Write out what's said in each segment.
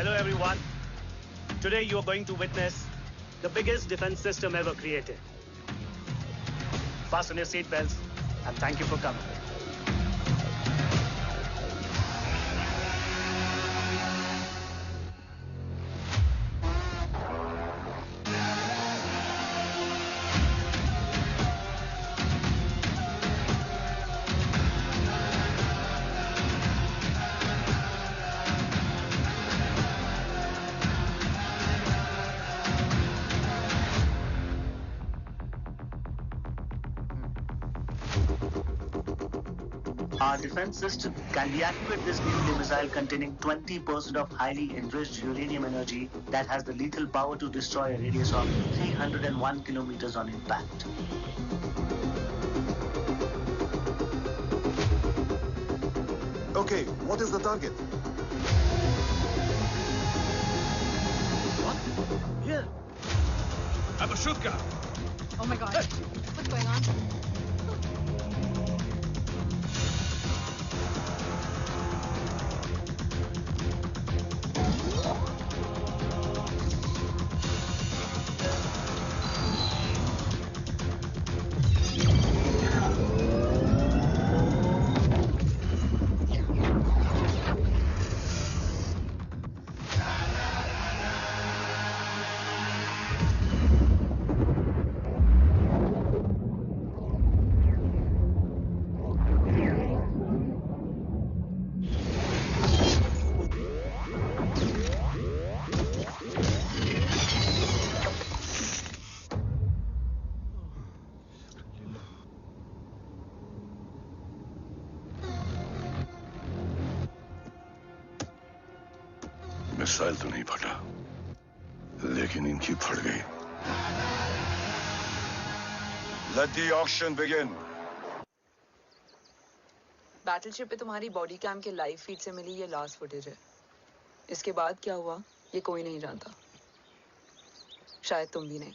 Hello everyone. Today you are going to witness the biggest defense system ever created. Fasten your seatbelts and thank you for coming. Our defense system can deactivate this nuclear missile containing 20% of highly enriched uranium energy that has the lethal power to destroy a radius of 301 kilometers on impact. Okay, what is the target? What? Here. Abashuka! Oh my god. What's going on? Missile तो नहीं फटा, लेकिन इनकी फट गई। Let the auction begin. Battleship पे तुम्हारी body cam के लाइव फीड से मिली ये लास्ट फुटेज है। इसके बाद क्या हुआ ये कोई नहीं जानता, शायद तुम भी नहीं।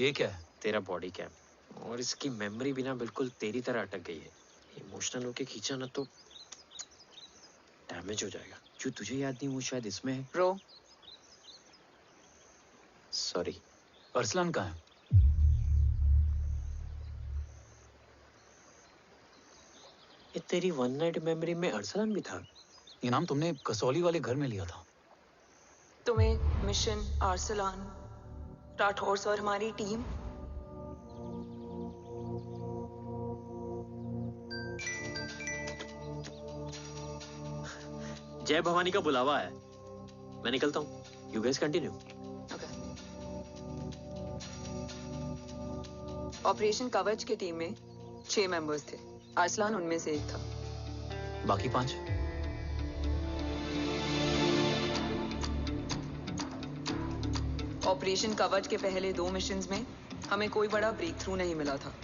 ये क्या है? तेरा बॉडी कैम, और इसकी मेमोरी भी ना बिल्कुल तेरी तरह अटक गई है। इमोशनल होके खींचा ना तो डैमेज हो जाएगा। जो तुझे याद नहीं वो शायद इसमें है। Bro sorry. अरसलान कहाँ है? ये तेरी वन नाइट मेमोरी में अरसलान भी था? ये नाम तुमने कसौली वाले घर में लिया था। तुम्हें मिशन, आर्सलान, राठौर और हमारी टीम। जय भवानी का बुलावा है, मैं निकलता हूँ। You guys continue. ऑपरेशन कवच की टीम में 6 मेंबर्स थे, अरसलान उनमें से एक था। बाकी 5? ऑपरेशन कवच के पहले 2 मिशंस में हमें कोई बड़ा ब्रेक थ्रू नहीं मिला था।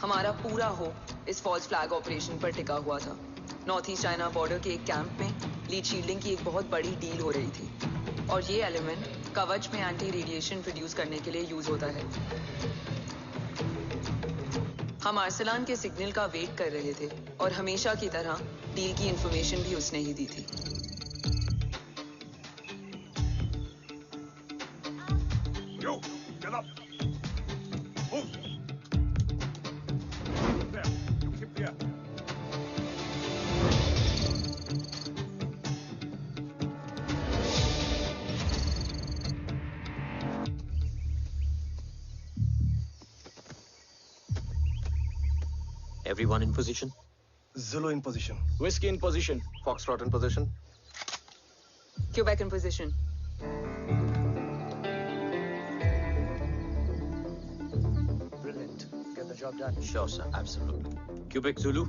हमारा पूरा होप इस फॉल्स फ्लैग ऑपरेशन पर टिका हुआ था। नॉर्थ ईस्ट चाइना बॉर्डर के एक कैंप में लीड शील्डिंग की एक बहुत बड़ी डील हो रही थी, और ये एलिमेंट कवच में एंटी रेडिएशन प्रोड्यूस करने के लिए यूज होता है। हम अरसलान के सिग्नल का वेट कर रहे थे, और हमेशा की तरह डील की इंफॉर्मेशन भी उसने ही दी थी। Yo, get up. Move. There, you keep there. Everyone in position? Zulu in position. Whiskey in position. Foxtrot in position. Quebec in position. Brilliant. Get the job done. Sure, sir. Absolutely. Quebec Zulu,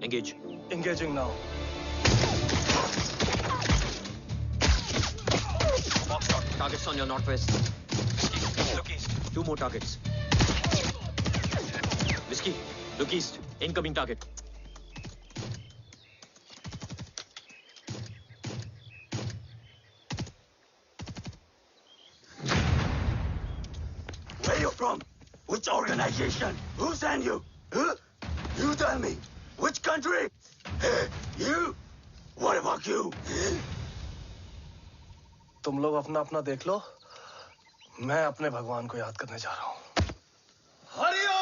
engage. Engaging now. Foxtrot, targets on your northwest. Look east. 2 more targets. Whiskey, look east. Incoming target. Where you from? Which organization? Who sent you? Huh? You tell me, which country? You? What about you? तुम लोग अपना अपना देख लो, मैं अपने भगवान को याद करने जा रहा हूँ। Hariom!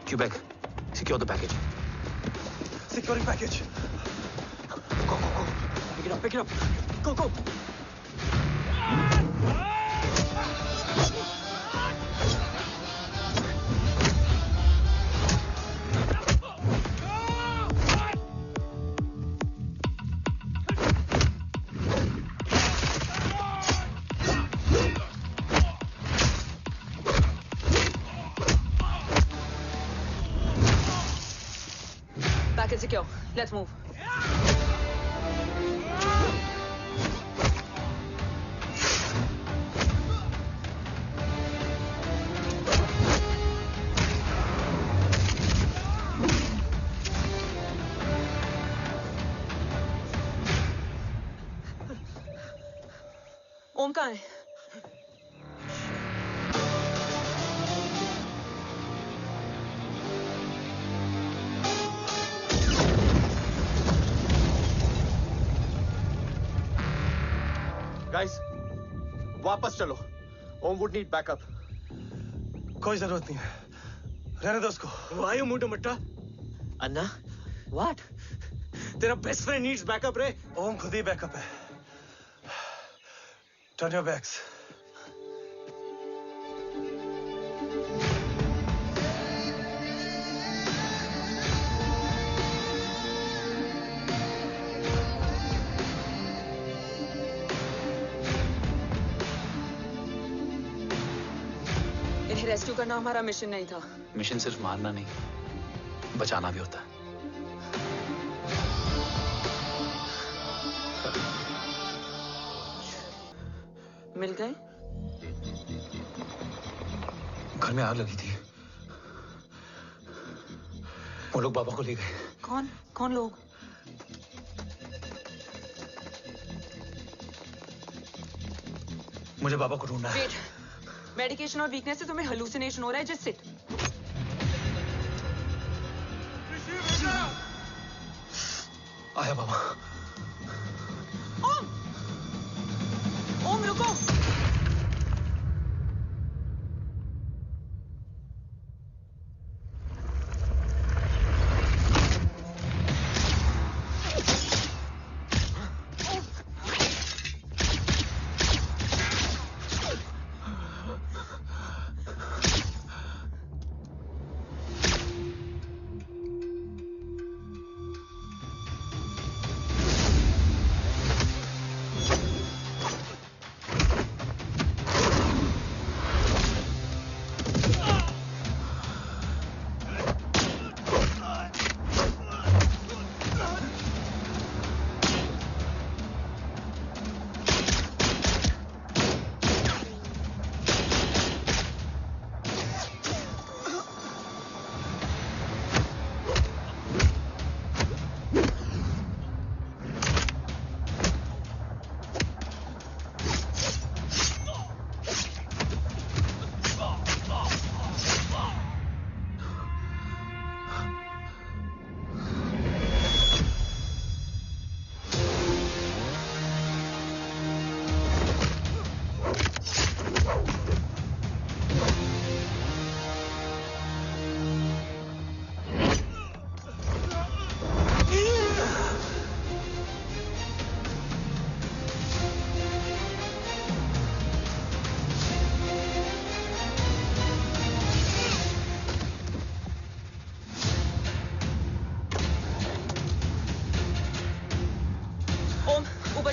Quebec, secure the package. Securing package. Go, go, go. Pick it up, pick it up. Go, go. Package secure. Let's move. ओम कहाँ है? Guys, वापस चलो। ओम would need backup. कोई जरूरत नहीं है। रहने दो उसको। Why you moved to Mutta? Anna? What? तेरा best friend needs backup रे। ओम खुद ही बैकअप है। Turn your backs. इन्हें रेस्क्यू करना हमारा मिशन नहीं था। मिशन सिर्फ मारना नहीं, बचाना भी होता है। मिल गए? घर में आग लगी थी। वो लोग बाबा को ले गए। कौन? कौन लोग? मुझे बाबा को ढूंढना है। वेट, मेडिकेशन और वीकनेस से तुम्हें हेलुसिनेशन हो रहा है। Just sit. आया बाबा। ओम! ओम रुको!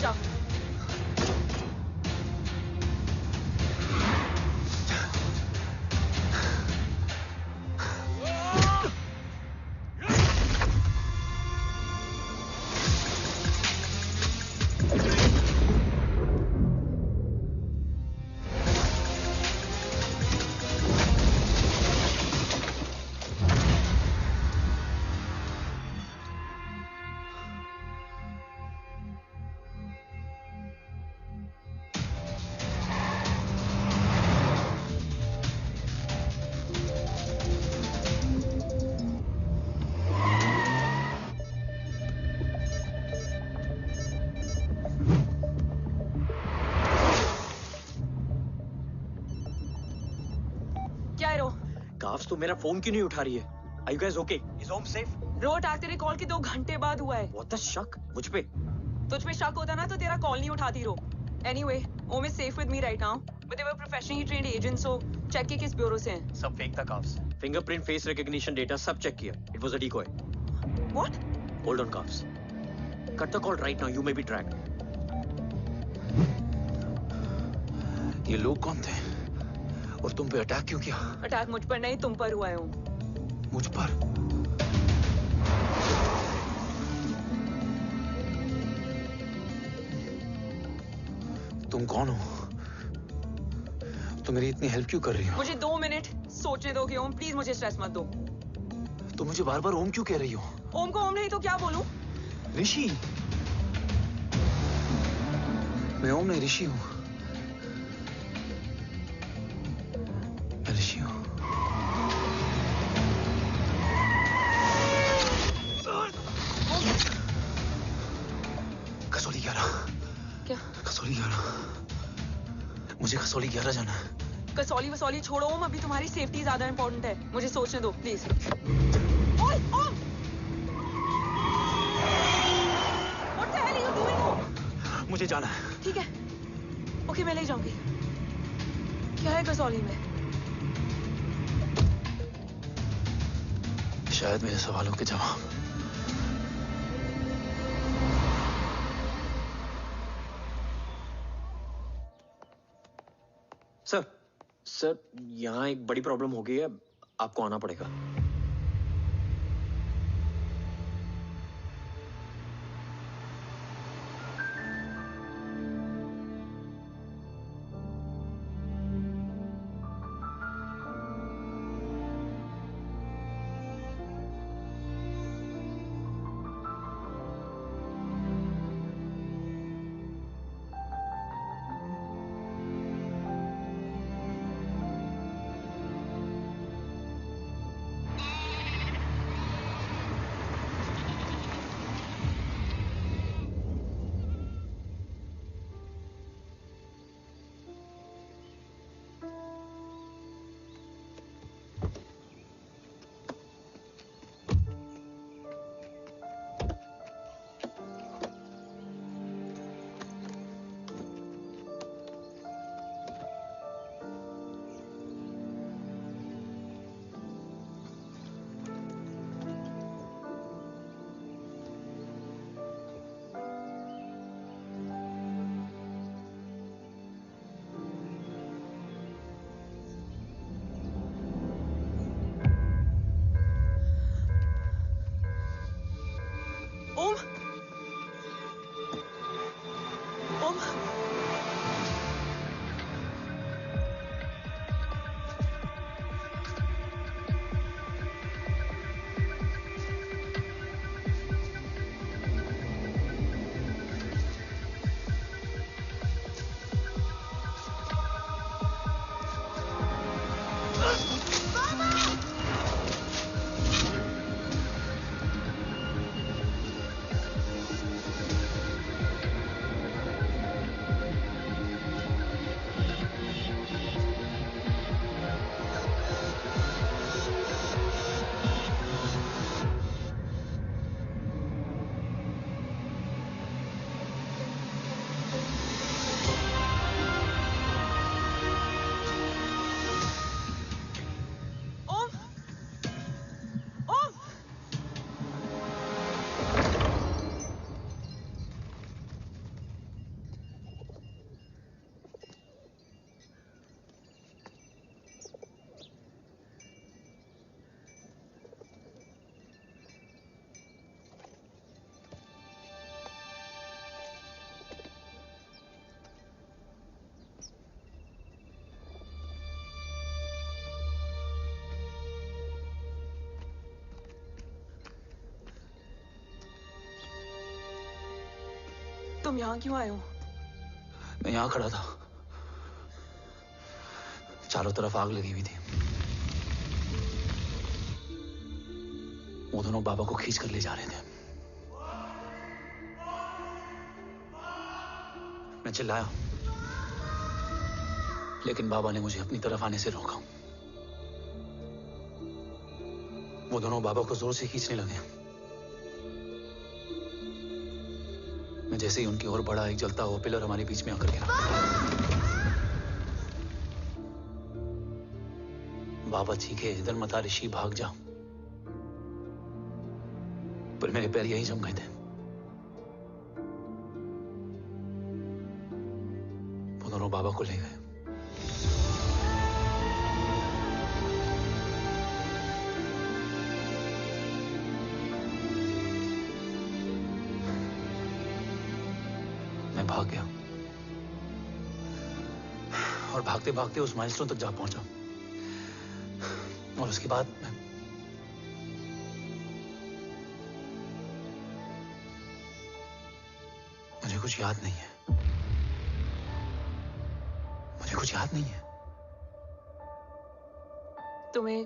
जा। काफ्स तो मेरा फोन क्यों नहीं उठा रही है? Are you guys okay? Is Om safe? रो अटैक तेरे कॉल के 2 घंटे बाद हुआ है। What the शक? मुझ पे? तुझ पे शक होता ना तो तेरा कॉल नहीं उठाती रो। Anyway, Om is safe with me right now, but they were professionally trained agents, so check के किस ब्यूरो से हैं? सब फेक था carbs. Fingerprint, face recognition data सब चेक किया। It was a decoy. What? Hold on, carbs. Cut the call right now. You may be tracked. ये लोग कौन थे? और तुम पे अटैक क्यों किया? अटैक मुझ पर नहीं, तुम पर हुआ है ओम। मुझ पर? तुम कौन हो? तुम मेरी इतनी हेल्प क्यों कर रही हो? मुझे 2 मिनट सोचने दोगे ओम? प्लीज मुझे स्ट्रेस मत दो। तुम मुझे बार बार ओम क्यों कह रही हो? ओम को ओम नहीं तो क्या बोलूं? ऋषि। मैं ओम नहीं, ऋषि हूं। मैं ऋषि हूं। कसौली 11। क्या? कसौली 11। मुझे कसौली 11 जाना है। कसौली वसौली छोड़ो ओम, अभी तुम्हारी सेफ्टी ज्यादा इंपॉर्टेंट है। मुझे सोचने दो प्लीज। ओए ओम! What the hell are you doing ओम? मुझे जाना है। ठीक है, ओके मैं ले जाऊंगी। क्या है कसौली में? शायद मेरे सवालों के जवाब। सर, यहाँ एक बड़ी प्रॉब्लम हो गई है। आपको आना पड़ेगा। ओम! ओम! तुम यहाँ क्यों आए हो? मैं यहाँ खड़ा था, चारों तरफ आग लगी हुई थी। वो दोनों बाबा को खींच कर ले जा रहे थे। मैं चिल्लाया, लेकिन बाबा ने मुझे अपनी तरफ आने से रोका। वो दोनों बाबा को जोर से खींचने लगे। मैं जैसे ही उनकी ओर बढ़ा, एक जलता हुआ पिलर हमारे बीच में आकर गिरा। बाबा चीखे, इधर मत आ ऋषि, भाग जा। पर मेरे पैर यहीं जम गए थे। वो दोनों बाबा को ले गए। मैं भाग गया और भागते भागते उस माइलस्टोन तक जा पहुंचा। और उसके बाद मुझे कुछ याद नहीं है। मुझे कुछ याद नहीं है। तुम्हें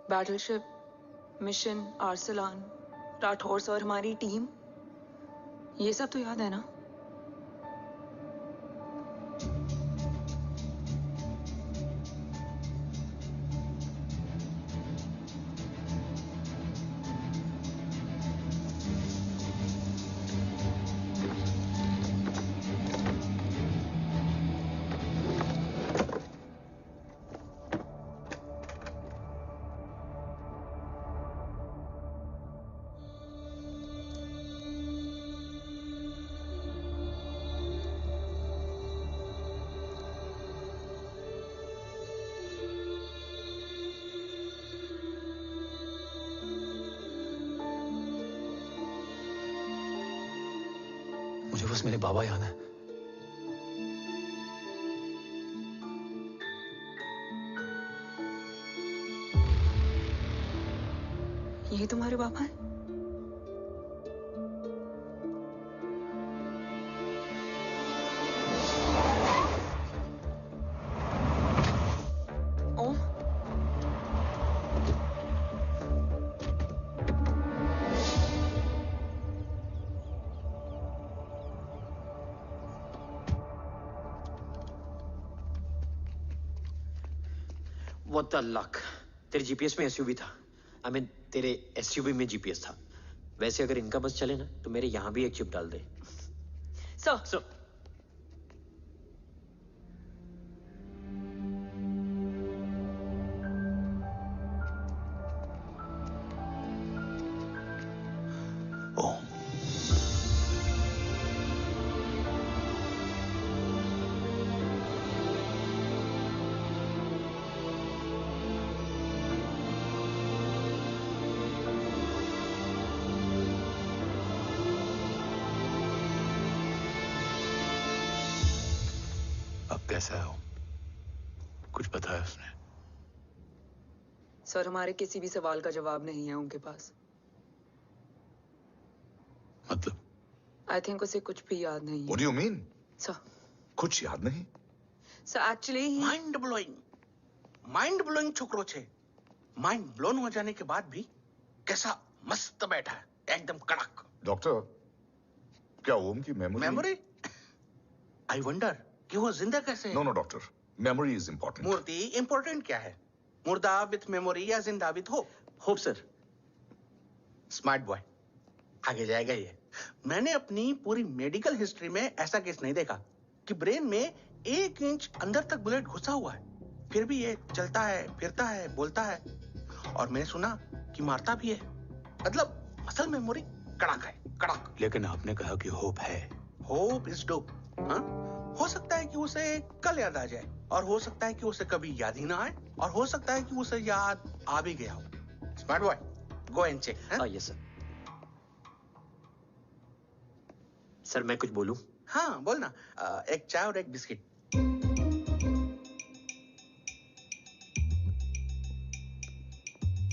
बैटलशिप, मिशन, आर्सलान, राठौर और हमारी टीम, ये सब तो याद है ना? मुझे बस मेरे बाबा याद है। ये तुम्हारे बाबा हैं? ओम, What the luck? तेरे जीपीएस में एसयूवी था। I mean, तेरे एसयूवी में जीपीएस था। वैसे अगर इनका बस चले ना, तो मेरे यहाँ भी एक चिप डाल दे। सर। ओम, अब कैसा है ओम? कुछ बताया उसने? सर, हमारे किसी भी सवाल का जवाब नहीं है उनके पास। मतलब? आई थिंक उसे कुछ भी याद नहीं What है। do you mean? सर, कुछ याद नहीं? सर एक्चुअली माइंड ब्लोइंग छोकरो छे। माइंड ब्लोन हो जाने के बाद भी कैसा मस्त बैठा है, एकदम कड़क। डॉक्टर, क्या ओम की मेमोरी? आई वंडर कि वो जिंदा कैसे है? No doctor, memory is important. मूर्ति इंपॉर्टेंट क्या है? मुर्दा विथ मेमोरी या जिंदा with hope? Hope sir. Smart boy, आगे जाएगा ये। मैंने अपनी पूरी मेडिकल हिस्ट्री में ऐसा केस नहीं देखा कि ब्रेन में 1 इंच अंदर तक बुलेट घुसा हुआ है, फिर भी ये चलता है, फिरता है, बोलता है, और मैंने सुना कि मारता भी है। मतलब असल मेमोरी कड़क है, कड़क। लेकिन आपने कहा कि होप है। Hope is dope. हाँ? हो सकता है कि उसे कल याद आ जाए, और हो सकता है कि उसे कभी याद ही ना आए, और हो सकता है कि उसे याद आ भी गया हो। Smart boy, go and check. Yes sir. Sir, मैं कुछ बोलूं? हाँ, बोलना। एक चाय और एक बिस्किट।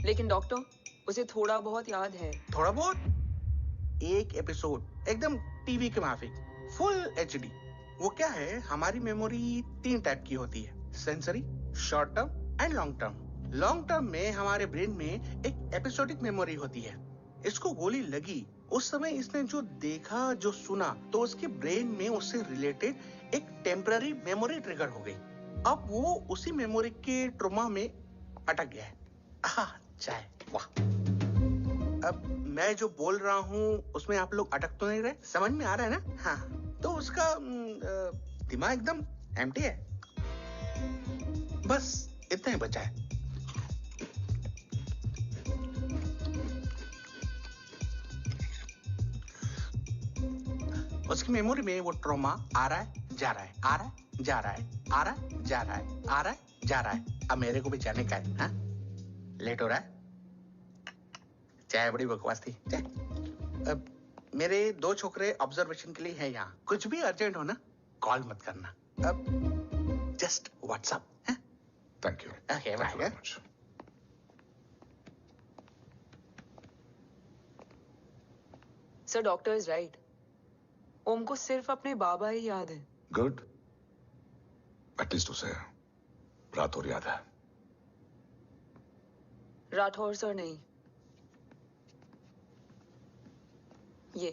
लेकिन डॉक्टर, उसे थोड़ा बहुत याद है। थोड़ा बहुत? एक एपिसोड एकदम टीवी के माफिक, फुल एचडी। वो क्या है, हमारी मेमोरी 3 टाइप की होती है, sensory, short term and long term. Long term में हमारे ब्रेन में एक एपिसोडिक मेमोरी होती है। इसको गोली लगी, उस समय इसने जो देखा, जो सुना, तो उसके ब्रेन में उससे रिलेटेड एक टेम्पररी मेमोरी ट्रिगर हो गई। अब वो उसी मेमोरी के ट्रॉमा में अटक गया है। चाय, वाह। अब मैं जो बोल रहा हूँ उसमें आप लोग अटक तो नहीं रहे? समझ में आ रहा है ना? हाँ, तो उसका दिमाग एकदम एम्प्टी है। बस इतना ही बचा है। उसकी मेमोरी में वो ट्रॉमा आ रहा है, जा रहा है, आ रहा है, जा रहा है, आ रहा है, जा रहा है, आ रहा है, जा रहा है। अब मेरे को भी जाने का है। हाँ, लेट हो रहा है। चाय बड़ी बकवास थी। अब मेरे 2 छोकरे ऑब्जर्वेशन के लिए हैं यहाँ। कुछ भी अर्जेंट हो ना, कॉल मत करना। अब just WhatsApp. Thank you. Okay, bye. Sir, doctor is right. Om को सिर्फ अपने बाबा ही याद है। गुड। एटलीस्ट उसे राठौर याद है। राठौर सर नहीं, ये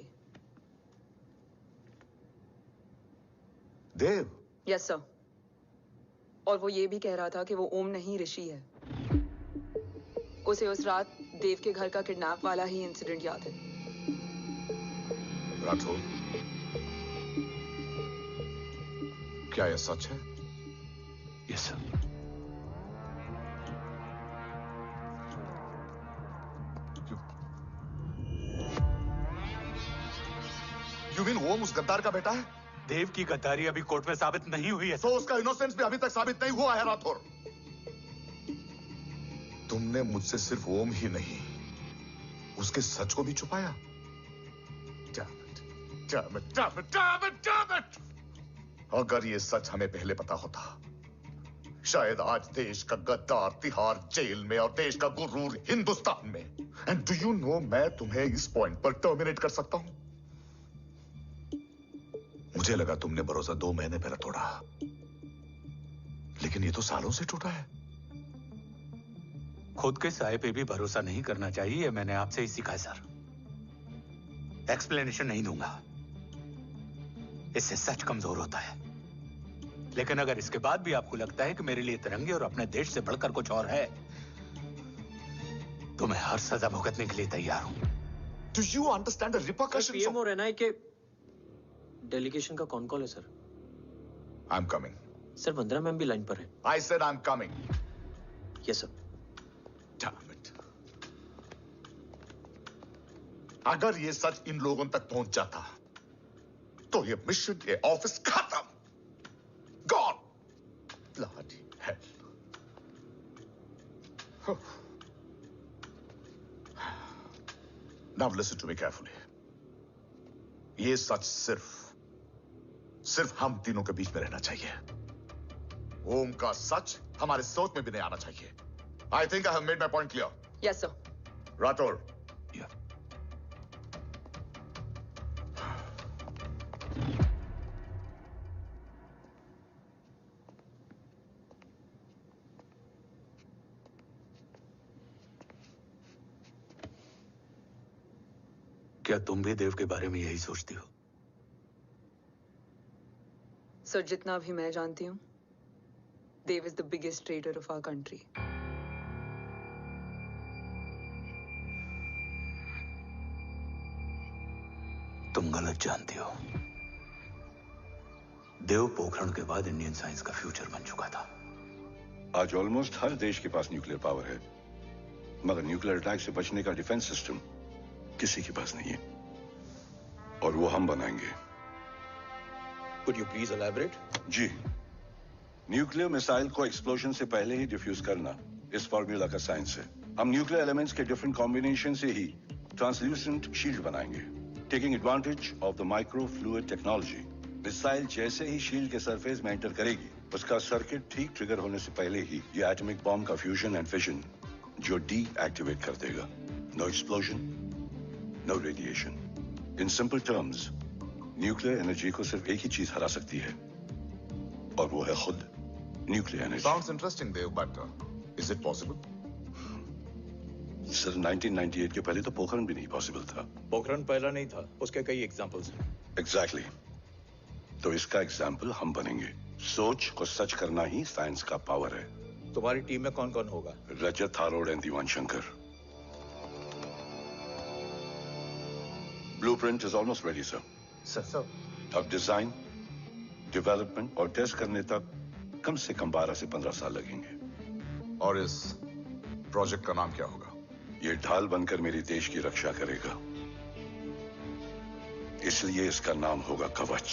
देव। Yes sir. और वो ये भी कह रहा था कि वो ओम नहीं, ऋषि है। उसे उस रात देव के घर का किडनैप वाला ही इंसिडेंट याद है। राठौर, क्या यह सच है? Yes sir. यू मीन ओम उस गद्दार का बेटा है? देव की गद्दारी अभी कोर्ट में साबित नहीं हुई है। तो उसका इनोसेंस भी अभी तक साबित नहीं हुआ है राठौर। तुमने मुझसे सिर्फ ओम ही नहीं, उसके सच को भी छुपाया। Damn it! अगर ये सच हमें पहले पता होता, शायद आज देश का गद्दार तिहाड़ जेल में और देश का गुरूर हिंदुस्तान में। एंड डू यू नो, मैं तुम्हें इस पॉइंट पर टर्मिनेट कर सकता हूं। मुझे लगा तुमने भरोसा 2 महीने पहले तोड़ा, लेकिन ये तो सालों से टूटा है। खुद के साए पे भी भरोसा नहीं करना चाहिए, मैंने आपसे ही सीखा है सर। एक्सप्लेनेशन नहीं दूंगा, इससे सच कमजोर होता है। लेकिन अगर इसके बाद भी आपको लगता है कि मेरे लिए तिरंगे और अपने देश से बढ़कर कुछ और है, तो मैं हर सजा भुगतने के लिए तैयार हूं। Do you understand the repercussions? PM और एनआई के डेलीगेशन का कौन कॉल है sir? I'm coming. Sir, 15 ma'am भी लाइन पर है। I said I'm coming. Yes sir. Damn it. अगर ये सच इन लोगों तक पहुंच जाता, तो ये मिशन, ये ऑफिस खत्म। Gone. Bloody hell. Now listen to me carefully. ये सच सिर्फ हम तीनों के बीच में रहना चाहिए। ओम का सच हमारे सोच में भी नहीं आना चाहिए। I think I have made my point clear. Yes sir. Rathore. क्या तुम भी देव के बारे में यही सोचती हो? सर, जितना भी मैं जानती हूँ, Dev is the biggest trader of our country. तुम गलत जानती हो। देव पोखरण के बाद इंडियन साइंस का फ्यूचर बन चुका था। आज ऑलमोस्ट हर देश के पास न्यूक्लियर पावर है, मगर न्यूक्लियर अटैक से बचने का डिफेंस सिस्टम किसी के पास नहीं है, और वो हम बनाएंगे। Could you please elaborate? जी, न्यूक्लियर मिसाइल को एक्सप्लोजन से पहले ही डिफ्यूज करना इस फॉर्मूला का साइंस है। हम न्यूक्लियर एलिमेंट्स के डिफरेंट कॉम्बिनेशन से ही ट्रांसल्यूसेंट शील्ड बनाएंगे, taking advantage of the micro fluid technology. Missile जैसे ही शील्ड के सरफेस में एंटर करेगी, उसका सर्किट ठीक ट्रिगर होने से पहले ही ये एटॉमिक बॉम्ब का फ्यूजन एंड फिशन जो डीएक्टिवेट कर देगा। No explosion, no radiation, in simple terms, nuclear energy को सिर्फ एक ही चीज हरा सकती है, और वो है खुद nuclear energy. Sounds interesting, Dev, but is it possible? Sir 1998 के पहले तो पोखरण भी नहीं पॉसिबल था। पोखरण पहला नहीं था, उसके कई एग्जांपल्स हैं। एग्जैक्टली। तो इसका एग्जाम्पल हम बनेंगे। सोच को सच करना ही साइंस का पावर है। तुम्हारी टीम में कौन कौन होगा? Rajat Tharod and Diwan Shankar. Blueprint is almost ready sir. Sir अब डिजाइन, डेवलपमेंट और टेस्ट करने तक कम से कम 12 से 15 साल लगेंगे। और इस प्रोजेक्ट का नाम क्या होगा? ये ढाल बनकर मेरे देश की रक्षा करेगा, इसलिए इसका नाम होगा कवच।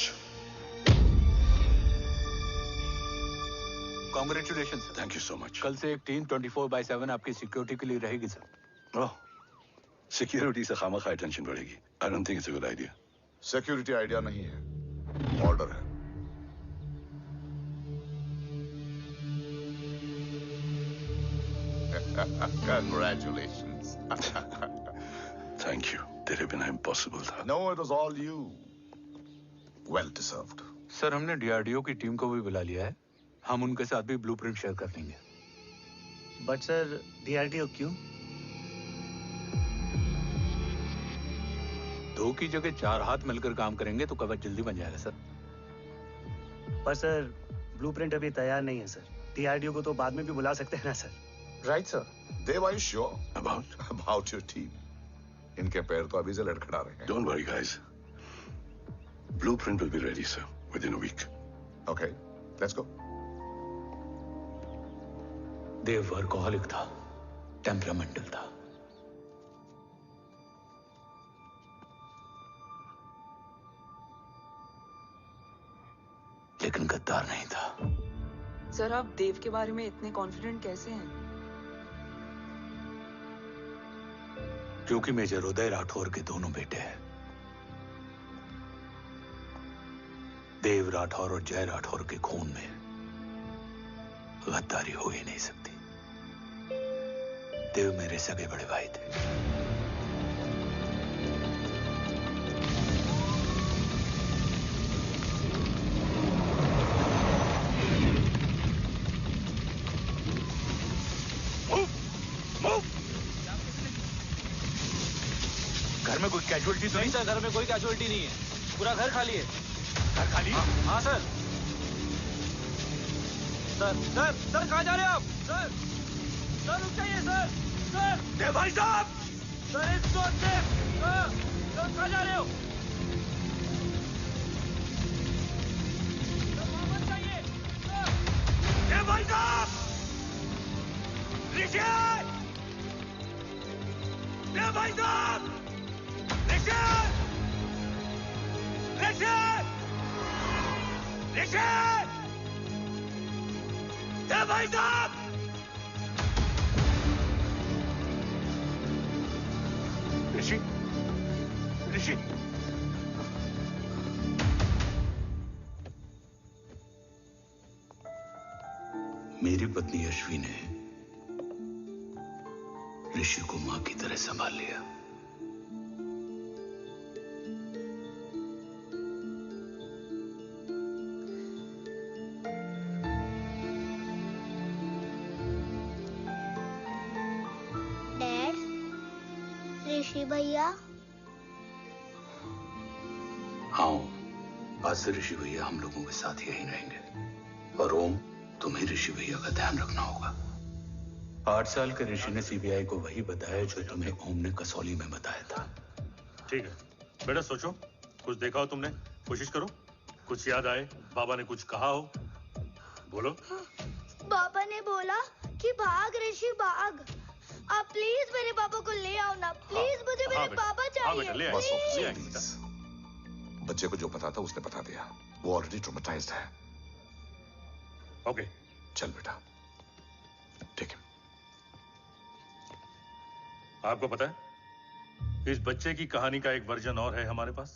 Congratulation sir. Thank you so much. कल से एक टीम 24/7 आपकी सिक्योरिटी के लिए रहेगी सर। ओह, सिक्योरिटी से खामखा टेंशन बढ़ेगी। I don't think it's a good idea. Security idea नहीं है, ऑर्डर है। Congratulations. Thank you. तेरे बिना इम्पॉसिबल था। No, it was all you. Well deserved. Sir हमने डीआरडीओ की टीम को भी बुला लिया है, हम उनके साथ भी ब्लूप्रिंट शेयर कर लेंगे। बट सर डीआरडीओ क्यों? 2 की जगह 4 हाथ मिलकर काम करेंगे तो कवच जल्दी बन जाएगा सर। पर सर ब्लूप्रिंट अभी तैयार नहीं है सर। डीआरडीओ को तो बाद में भी बुला सकते हैं ना sir. Right sir. Dev, are you sure About? about your team? इनके पैर तो अभी से लड़खड़ा रहे हैं। Don't worry, guys. Blueprint will be ready, sir, within a week. Okay, let's go. Dev workaholic था, टेम्परामेंटल था। लेकिन गद्दार नहीं था। सर आप देव के बारे में इतने कॉन्फिडेंट कैसे हैं? क्योंकि मेजर उदय राठौर के दोनों बेटे हैं। देव राठौर और जय राठौर के खून में गद्दारी हो ही नहीं सकती। देव मेरे सगे बड़े भाई थे। घर में कोई कैजुअलिटी तो नहीं? सर घर में कोई कैजुअलिटी नहीं है, पूरा घर खाली है। घर खाली? हाँ सर। सर कहाँ जा रहे हो आप? सर रुक जाइए सर। देव भाई साहब! Sir it's not safe. Sir कहाँ जा रहे हो? सर वापस जाइए। देव भाई साहब! ऋषि! देव भाई साहब! ऋषि! देव भाई साहब! ऋषि! मेरी पत्नी अश्वी ने ऋषि को मां की तरह संभाल लिया। डैड, ऋषि भैया। हाँ, आज से ऋषि भैया हम लोगों के साथ यहीं रहेंगे। और ओम, तुम्हें ऋषि भैया का ध्यान रखना होगा। 8 साल के ऋषि ने सीबीआई को वही बताया जो तुम्हें ओम ने कसौली में बताया था। ठीक है बेटा, सोचो, कुछ देखा हो तुमने, कोशिश करो, कुछ याद आए, बाबा ने कुछ कहा हो, बोलो। पापा ने बोला कि भाग ऋषि भाग। आप प्लीज मेरे पापा को ले आओ ना, प्लीज। मुझे मेरे पापा चाहिए। ले प्लीज। बच्चे को जो पता था उसने बता दिया, वो ऑलरेडी ट्रॉमेटाइज्ड है। ओके चल बेटा, ठीक है। आपको पता है, इस बच्चे की कहानी का एक वर्जन और है हमारे पास।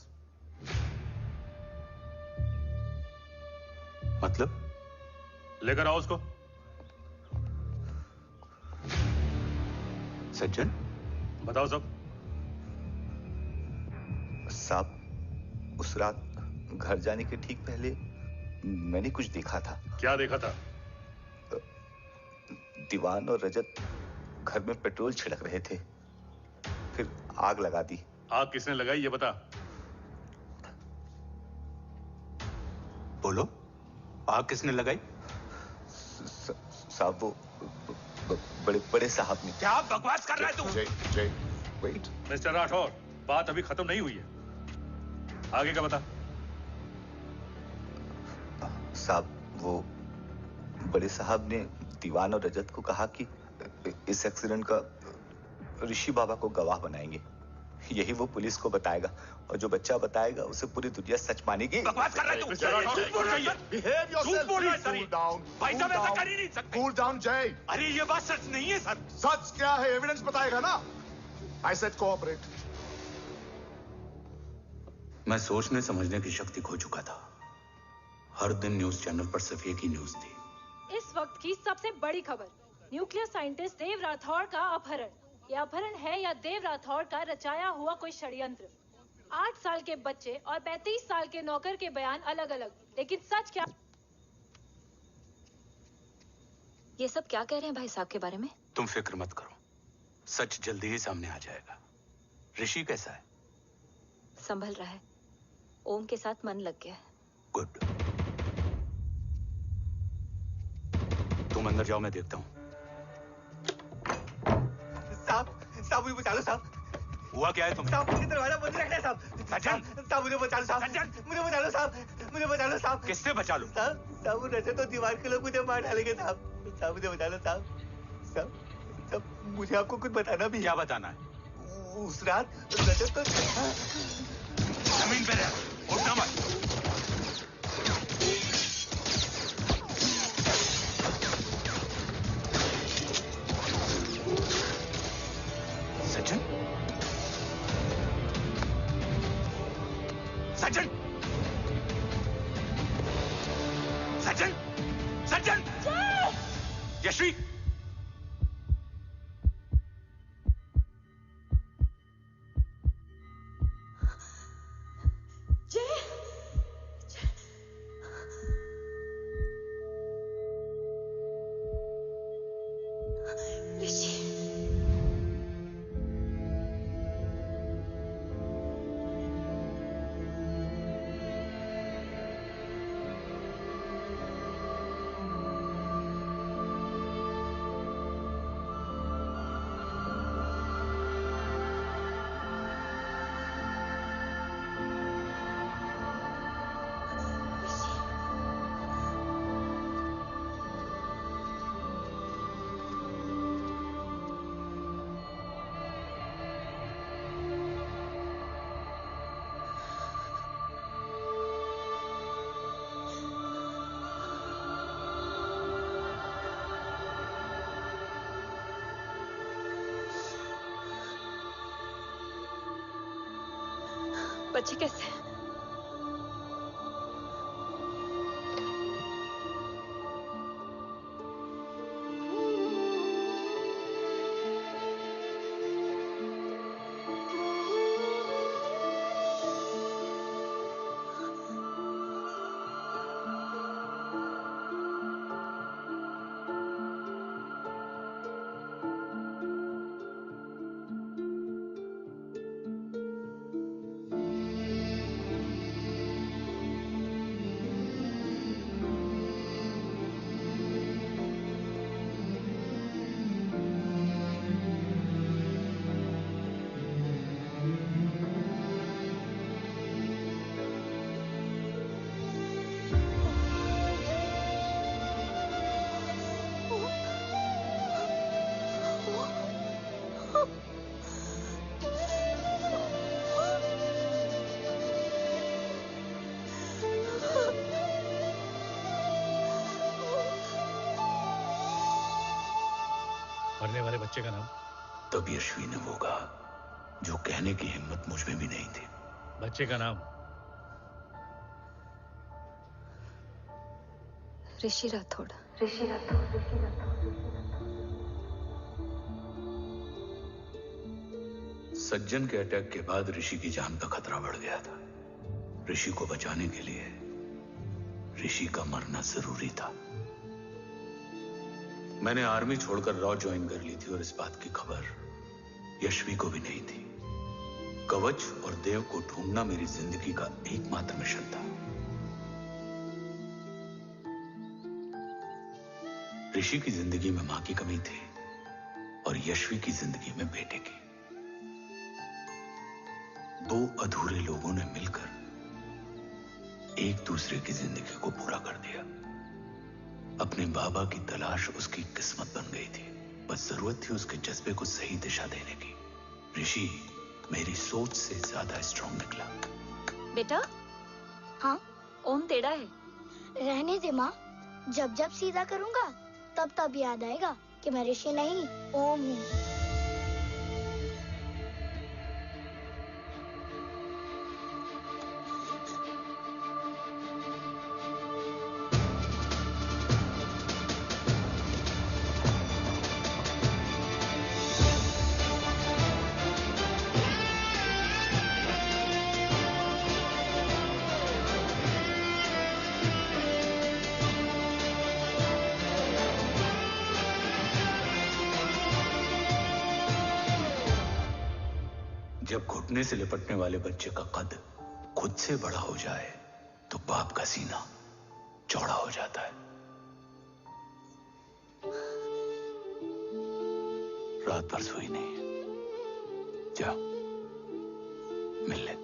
मतलब? लेकर आओ उसको। सज्जन, बताओ सब। साहब, उस रात घर जाने के ठीक पहले मैंने कुछ देखा था। क्या देखा था? दीवान और रजत घर में पेट्रोल छिड़क रहे थे, फिर आग लगा दी। आग किसने लगाई ये बता। बोलो, आग किसने लगाई? साहब वो बड़े बड़े साहब ने। क्या बकवास कर रहा है तू? जय, वेट। मिस्टर राठौर, बात अभी खत्म नहीं हुई है, आगे का बता। साहब वो बड़े साहब ने दीवान और रजत को कहा कि इस एक्सीडेंट का ऋषि बाबा को गवाह बनाएंगे, यही वो पुलिस को बताएगा, और जो बच्चा बताएगा उसे पूरी दुनिया सच मानेगी। बकवास कर रहा है तू? झूठ बोल रही है। Behave yourself. Cool down. भाई साहब ऐसा कर ही नहीं सकते। Cool down, जय। अरे ये बात सच नहीं है सर। सच क्या है? एविडेंस बताएगा ना। I said cooperate. मैं सोचने समझने की शक्ति खो चुका था। हर दिन न्यूज चैनल पर सिर्फ एक ही न्यूज थी। इस वक्त की सबसे बड़ी खबर, न्यूक्लियर साइंटिस्ट देव राठौड़ का अपहरण। यह अपहरण है या देव राठौड़ का रचाया हुआ कोई षड्यंत्र? 8 साल के बच्चे और 35 साल के नौकर के बयान अलग अलग, लेकिन सच क्या? ये सब क्या कह रहे हैं भाई साहब के बारे में? तुम फिक्र मत करो, सच जल्दी ही सामने आ जाएगा। ऋषि कैसा है? संभल रहा है, ओम के साथ मन लग गया है। गुड। तुम अंदर जाओ, मैं देखता हूँ। साहब मुझे बचा लो साहब। हुआ क्या है तुम्हें? साहब मुझे दरवाजा बंद रखना है साहब। साहब मुझे बचा लो साहब। मुझे बचा लो साहब। मुझे बचा लो साहब। किससे बचा लो? साहब वो रजत तो दीवार के लोग मुझे मार डालेंगे साहब। साहब मुझे बचा लो साहब। साहब मुझे आपको कुछ बताना भी है। क्या बताना है? उस रात रजत तो जमीन पे रह, उठना मत। सचिन? सचिन? सचिन? सचिन? यश्वी? बच्चे कैसे हैं? मरने वाले बच्चे का नाम? तब यश्वी ने वो कहा जो कहने की हिम्मत मुझ में भी नहीं थी। बच्चे का नाम? ऋषि राठौड़। ऋषि राठौड़। सज्जन के अटैक के बाद ऋषि की जान का खतरा बढ़ गया था। ऋषि को बचाने के लिए ऋषि का मरना जरूरी था। मैंने आर्मी छोड़कर रॉ ज्वाइन कर ली थी और इस बात की खबर यशवी को भी नहीं थी। कवच और देव को ढूंढना मेरी जिंदगी का एकमात्र मिशन था। ऋषि की जिंदगी में मां की कमी थी और यशवी की जिंदगी में बेटे की। दो अधूरे लोगों ने मिलकर एक दूसरे की जिंदगी को पूरा कर दिया। अपने बाबा की तलाश उसकी किस्मत बन गई थी, बस जरूरत थी उसके जज्बे को सही दिशा देने की। ऋषि मेरी सोच से ज्यादा स्ट्रांग निकला। बेटा, हाँ, ओम टेढ़ा है। रहने दे माँ, जब जब सीधा करूँगा तब तब याद आएगा कि मैं ऋषि नहीं ओम हूँ। जब घुटने से लिपटने वाले बच्चे का कद खुद से बड़ा हो जाए तो बाप का सीना चौड़ा हो जाता है। रात भर सोई नहीं, जा मिल ले।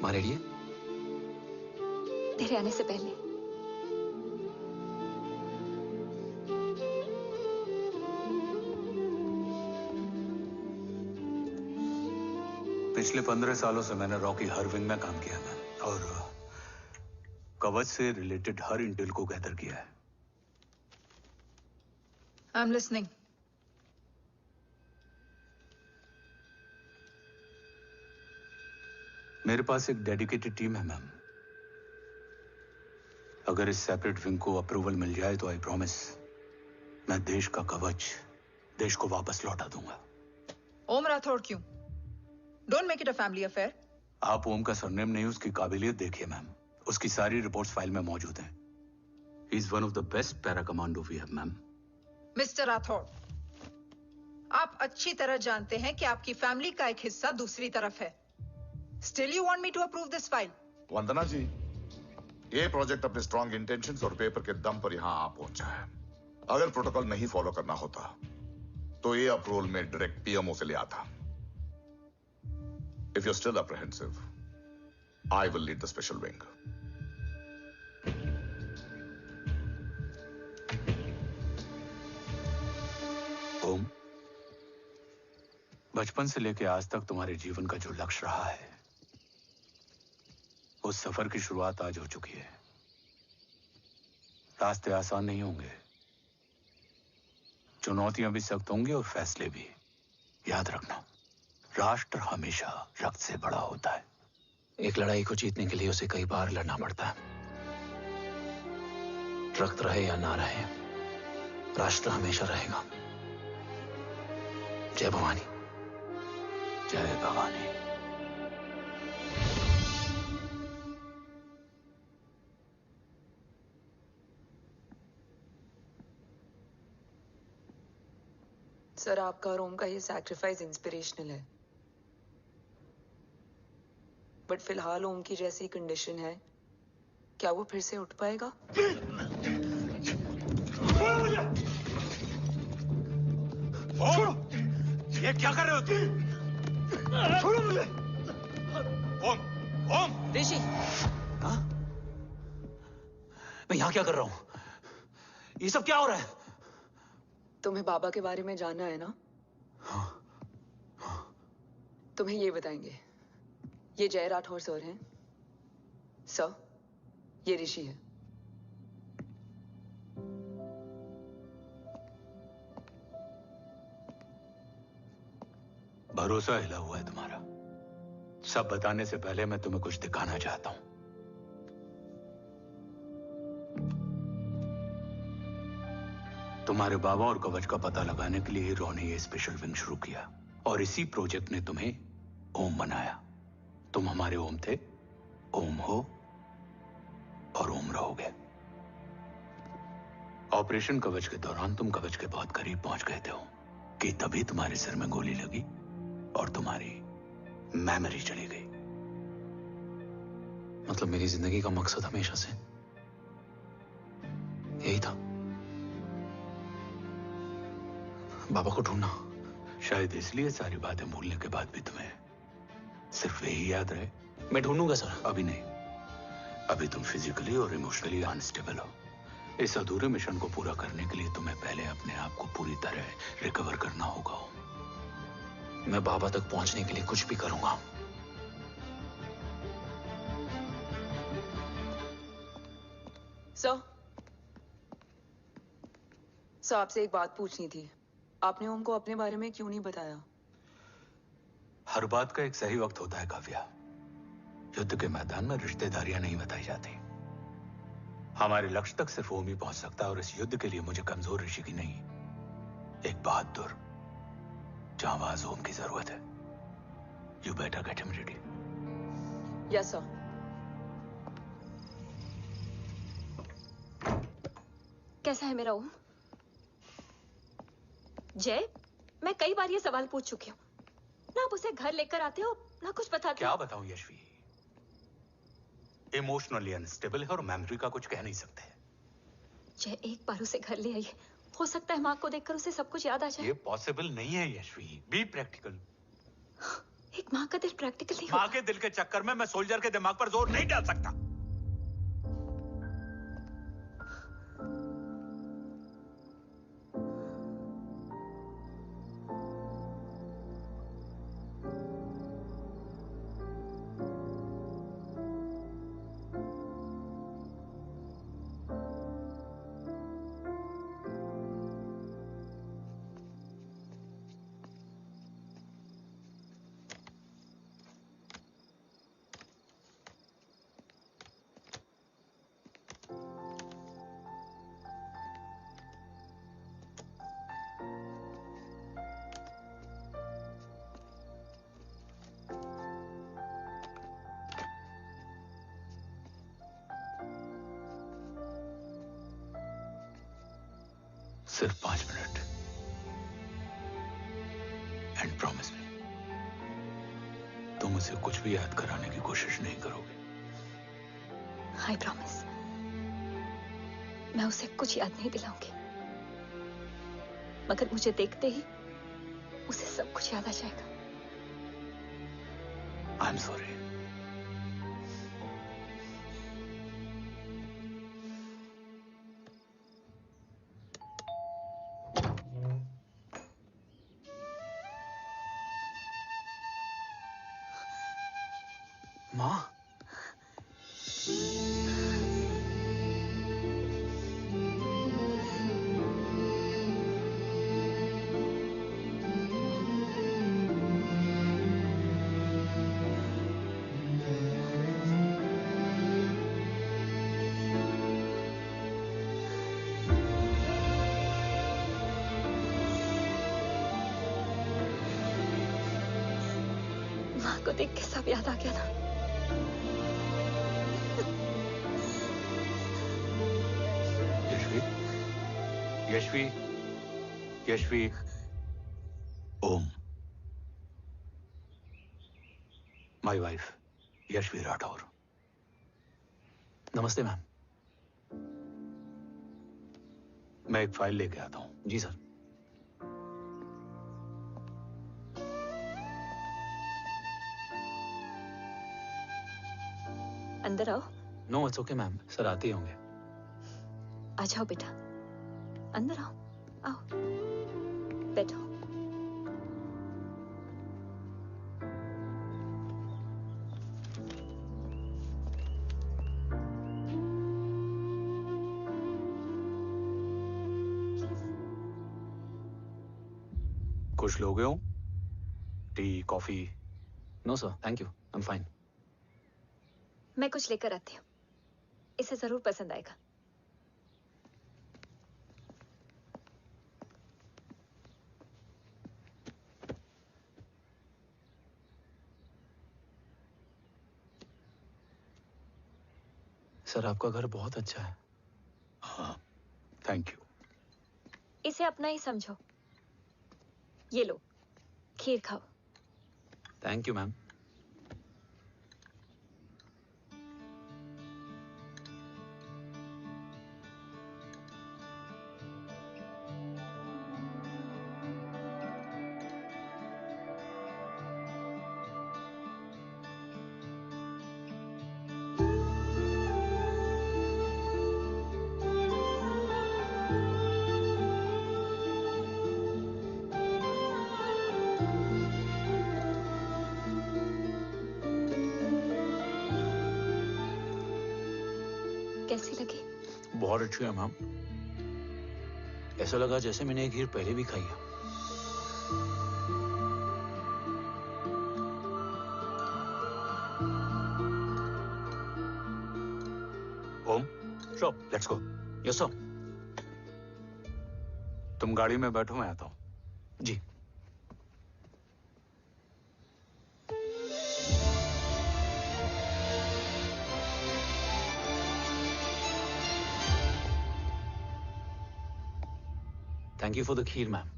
माँ रेडी है? तेरे आने से पहले। पिछले 15 सालों से मैंने रॉ की हर विंग में काम किया है और कवच से रिलेटेड हर इंटेल को गैदर किया है। I'm listening. मेरे पास एक डेडिकेटेड टीम है मैम। अगर इस सेपरेट विंग को अप्रूवल मिल जाए तो आई प्रॉमिस मैं देश का कवच देश को वापस लौटा दूंगा। ओम राठौड़ क्यों? Don't make it a family affair. आप ओम का सरनेम नहीं, उसकी काबिलियत देखिए मैम। उसकी सारी रिपोर्ट्स फाइल में मौजूद हैं। He is one of the best para commando we have, ma'am. Mister Rathore, आप अच्छी तरह जानते हैं कि आपकी फैमिली का एक हिस्सा दूसरी तरफ है। Still you want me to approve this file? वंदना जी, ये प्रोजेक्ट अपने स्ट्रॉन्ग इंटेंशंस और पेपर के दम पर यहां आ पहुंचा है। अगर प्रोटोकॉल नहीं फॉलो करना होता तो ये अप्रूवल में डायरेक्ट पीएमओ से ले आता। If you're still apprehensive, I will lead the special wing. ओम, बचपन से लेकर आज तक तुम्हारे जीवन का जो लक्ष्य रहा है उस सफर की शुरुआत आज हो चुकी है। रास्ते आसान नहीं होंगे, चुनौतियां भी सख्त होंगी और फैसले भी। याद रखना, राष्ट्र हमेशा रक्त से बड़ा होता है। एक लड़ाई को जीतने के लिए उसे कई बार लड़ना पड़ता है। रक्त रहे या ना रहे, राष्ट्र हमेशा रहेगा। जय भवानी। जय भवानी। सर, आपका और ओम का ये सैक्रिफाइस इंस्पिरेशनल है, बट फिलहाल ओम की जैसी कंडीशन है, क्या वो फिर से उठ पाएगा? छोड़ो! ये क्या कर रहे हो तुम? छोड़ो मुझे! ओम! ओम! ऋषि! हाँ? मैं यहाँ क्या कर रहा हूँ? ये सब क्या हो रहा है? तुम्हें बाबा के बारे में जानना है ना? तुम्हें ये बताएंगे। ये जय राठौर सर हैं। सर, ये ऋषि है। भरोसा हिला हुआ है तुम्हारा। सब बताने से पहले मैं तुम्हें कुछ दिखाना चाहता हूं। तुम्हारे बाबा और कवच का पता लगाने के लिए रॉ ने ये स्पेशल विंग शुरू किया और इसी प्रोजेक्ट ने तुम्हें ओम बनाया। तुम हमारे ओम थे, ओम हो और ओम रहोगे। ऑपरेशन कवच के दौरान तुम कवच के बहुत करीब पहुंच गए थे कि तभी तुम्हारे सिर में गोली लगी और तुम्हारी मेमोरी चली गई। मतलब मेरी जिंदगी का मकसद हमेशा से यही था, बाबा को ढूंढना। शायद इसलिए सारी बातें भूलने के बाद भी तुम्हें सिर्फ यही याद रहे। मैं ढूंढूंगा सर। अभी नहीं, अभी तुम फिजिकली और इमोशनली अनस्टेबल हो। इस अधूरे मिशन को पूरा करने के लिए तुम्हें पहले अपने आप को पूरी तरह रिकवर करना होगा। मैं बाबा तक पहुंचने के लिए कुछ भी करूंगा। सर, आपसे एक बात पूछनी थी। आपने ओम को अपने बारे में क्यों नहीं बताया? हर बात का एक सही वक्त होता है काव्या। युद्ध के मैदान में रिश्तेदारियां नहीं बताई जाती। हमारे लक्ष्य तक सिर्फ ओम ही पहुंच सकता है और इस युद्ध के लिए मुझे कमजोर ऋषि की नहीं, एक बहादुर जांबाज ओम की जरूरत है। You better get him ready. Yes sir. कैसा है मेरा ओम? जय, मैं कई बार ये सवाल पूछ चुकी हूँ। ना आप उसे घर लेकर आते हो, ना कुछ बताते हो। क्या बताऊं यशवी? इमोशनली अनस्टेबल है और मेमोरी का कुछ कह नहीं सकते। जय, एक बार उसे घर ले आइए। हो सकता है माँ को देखकर उसे सब कुछ याद आ जाए। ये पॉसिबल नहीं है यशवी। Be practical. एक माँ का दिल प्रैक्टिकल नहीं माँ के दिल के चक्कर में मैं सोल्जर के दिमाग पर जोर नहीं डाल सकता। सिर्फ 5 मिनट। एंड प्रॉमिस मी, तुम उसे कुछ भी याद कराने की कोशिश नहीं करोगे। आई प्रॉमिस, मैं उसे कुछ याद नहीं दिलाऊंगी, मगर मुझे देखते ही उसे सब कुछ याद आ जाएगा। I am sorry. माँ, माँ को देख के सब याद आ गया था। Yashvi, Yashvi, Om, my wife Yashvi Rathore. नमस्ते मैम। मैं एक फाइल लेके आता हूं। जी सर। अंदर आओ। No it's okay ma'am, sir आते ही होंगे। आ जाओ बेटा, अंदर आओ। आओ, बैठो। कुछ लोगे हो? Tea, coffee? No sir, thank you, I'm fine. मैं कुछ लेकर आती हूँ, इसे जरूर पसंद आएगा। सर आपका घर बहुत अच्छा है। हाँ, थैंक यू। इसे अपना ही समझो। ये लो, खीर खाओ। Thank you ma'am. कैसी लगी? बहुत अच्छी है मैम। ऐसा लगा जैसे मैंने एक खीर पहले भी खाई है। ओम, चलो लेट्स गो। Yes sir. तुम गाड़ी में बैठो, मैं आता हूं। जी। Thank you for the kheer, ma'am.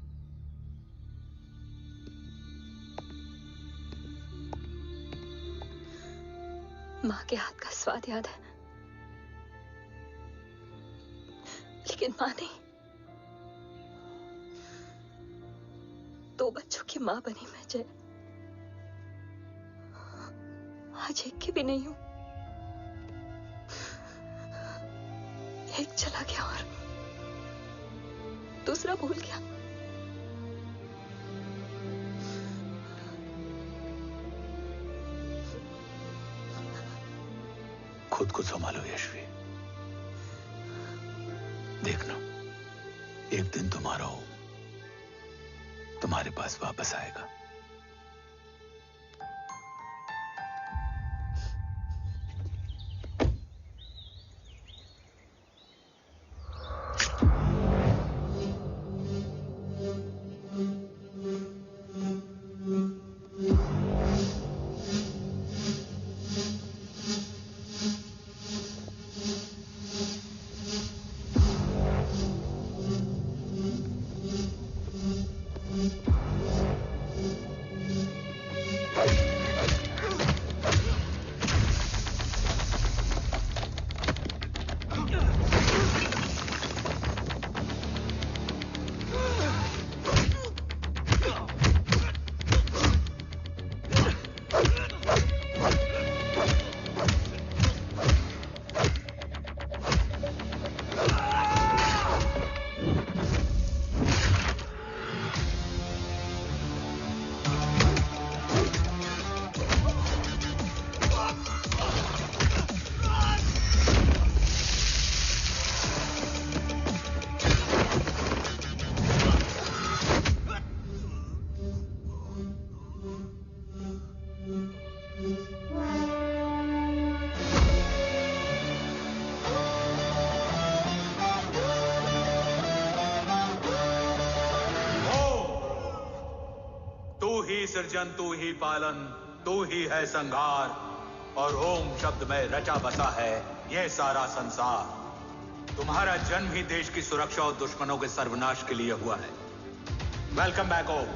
माँ के हाथ का स्वाद याद है, लेकिन माँ नहीं। 2 बच्चों की माँ बनी मैं जय। आज एक की भी नहीं हूं। एक चला गया और दूसरा भूल गया। खुद को संभालो यशवी। देखना, एक दिन तुम्हारा हो तुम्हारे पास वापस आएगा। सृजन तू ही पालन, तू ही है संहार, और ओम शब्द में रचा बसा है ये सारा संसार। तुम्हारा जन्म ही देश की सुरक्षा और दुश्मनों के सर्वनाश के लिए हुआ है। वेलकम बैक ओम।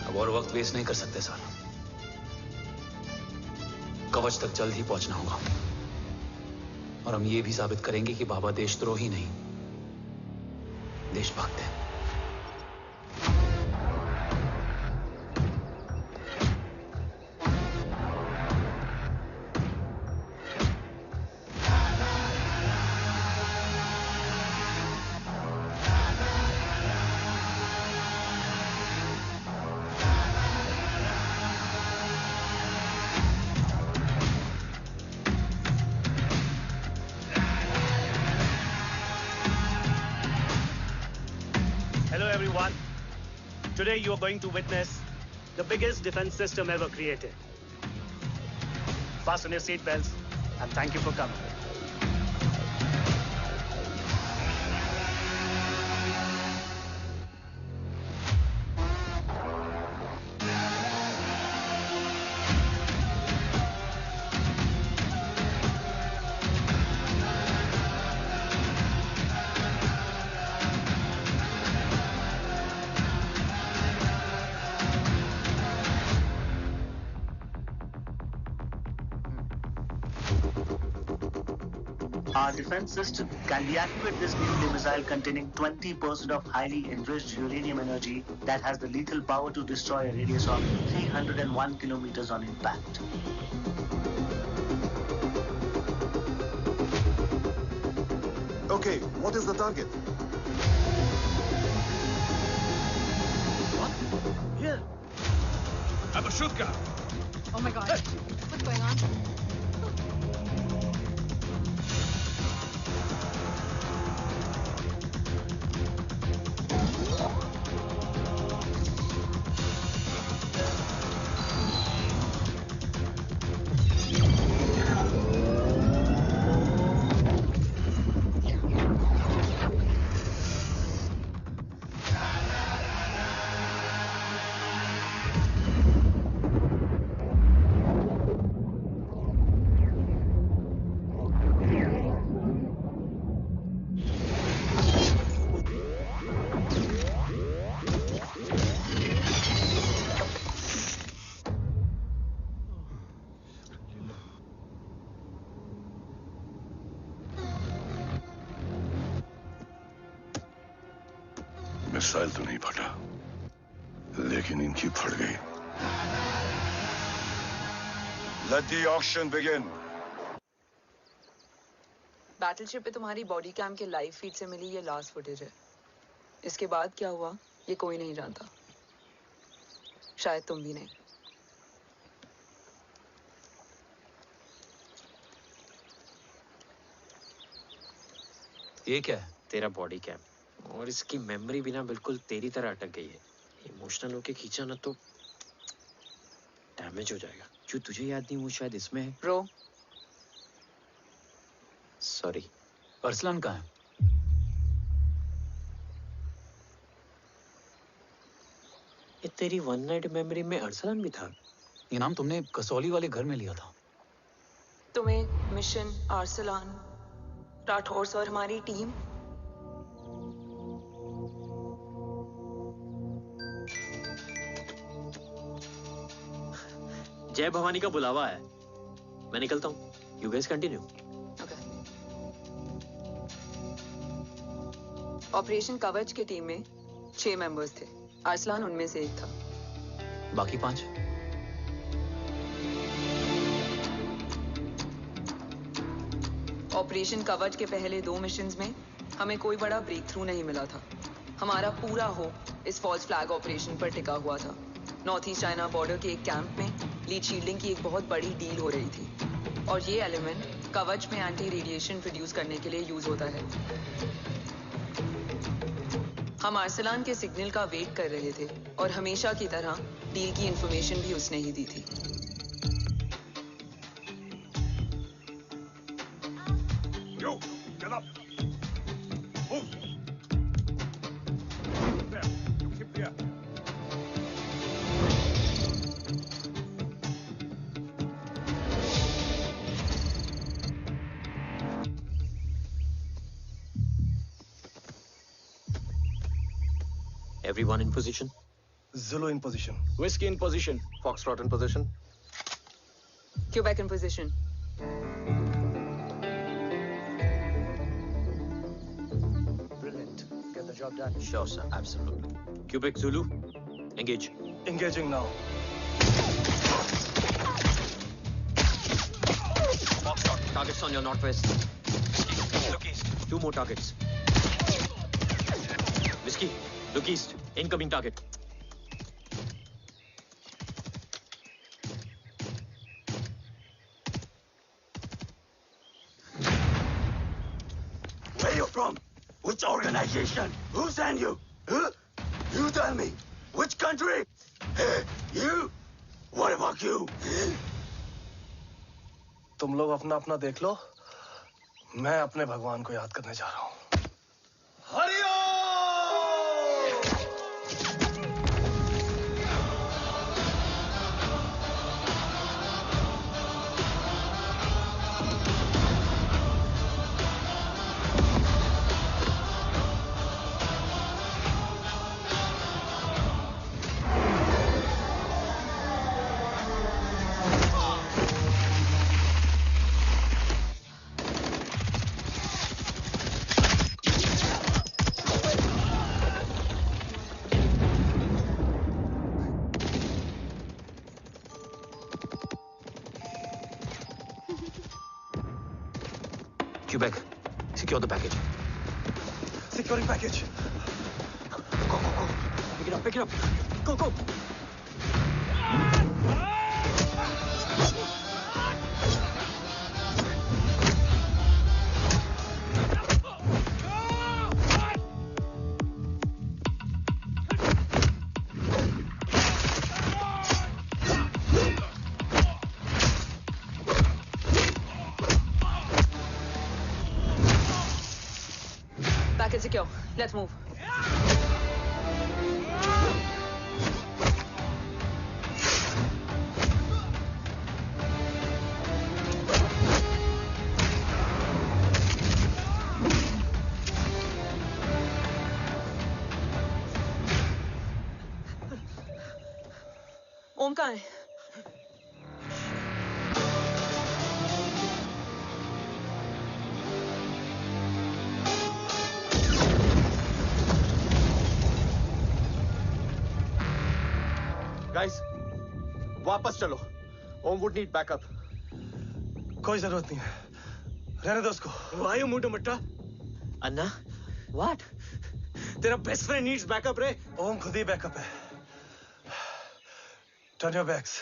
अब और वक्त वेस्ट नहीं कर सकते सर। कवच तक जल्द ही पहुंचना होगा और हम ये भी साबित करेंगे कि बाबा देशद्रोही नहीं, देशभक्त है। Hello everyone. Today you are going to witness the biggest defense system ever created. Fasten your seatbelts and thank you for coming. Our defense system can deactivate this nuclear missile containing 20% of highly enriched uranium energy that has the lethal power to destroy a radius of 301 kilometers on impact. Okay, what is the target? What? Here. I have a shotgun. Oh my god. What's going on? Missile तो नहीं फटा, लेकिन इनकी फट गई। Let the auction begin. Battleship पे तुम्हारी body cam के लाइव फीड से मिली ये लास्ट फुटेज है। इसके बाद क्या हुआ ये कोई नहीं जानता, शायद तुम भी नहीं। ये क्या है? तेरा बॉडी कैम, और इसकी मेमोरी भी ना बिल्कुल तेरी तरह अटक गई है। इमोशनल होके खींचा ना तो डैमेज हो जाएगा। जो तुझे याद नहीं वो शायद इसमें है। Bro sorry. अरसलान कहाँ है? ये तेरी वन नाइट मेमोरी में अरसलान भी था? ये नाम तुमने कसौली वाले घर में लिया था। तुम्हें मिशन, अरसलान, राठौर और हमारी टीम। जय भवानी का बुलावा है, मैं निकलता हूँ। You guys continue. ऑपरेशन कवच की टीम में 6 मेंबर्स थे, अरसलान उनमें से एक था। बाकी 5? ऑपरेशन कवच के पहले 2 मिशंस में हमें कोई बड़ा ब्रेक थ्रू नहीं मिला था। हमारा पूरा होप इस फॉल्स फ्लैग ऑपरेशन पर टिका हुआ था। नॉर्थ ईस्ट चाइना बॉर्डर के एक कैंप में लीड शील्डिंग की एक बहुत बड़ी डील हो रही थी, और ये एलिमेंट कवच में एंटी रेडिएशन प्रोड्यूस करने के लिए यूज होता है। हम अरसलान के सिग्नल का वेट कर रहे थे, और हमेशा की तरह डील की इंफॉर्मेशन भी उसने ही दी थी। Yo, get up. Move. There. Keep there. Everyone in position? Zulu in position. Whiskey in position. Foxtrot in position. Quebec in position. Brilliant. Get the job done. Sure, sir. Absolutely. Quebec Zulu, engage. Engaging now. Foxtrot, targets on your northwest. Look east. 2 more targets. Whiskey, look east. Incoming target. Where you from? Which organization? Who sent you? Huh? Tell me, which country? You? What about you? तुम लोग अपना अपना देख लो, मैं अपने भगवान को याद करने जा रहा हूँ। Quebec, secure the package. Securing package. Go, go, go. Pick it up, pick it up. Go, go. Package secure. Let's move. ओम कहाँ है? Guys, वापस चलो. Om would need backup. कोई जरूरत नहीं है, रहने दो उसको. Why you mundu Matta? Anna, what? तेरा best friend needs backup रे. ओम खुद ही बैकअप है. Turn your backs.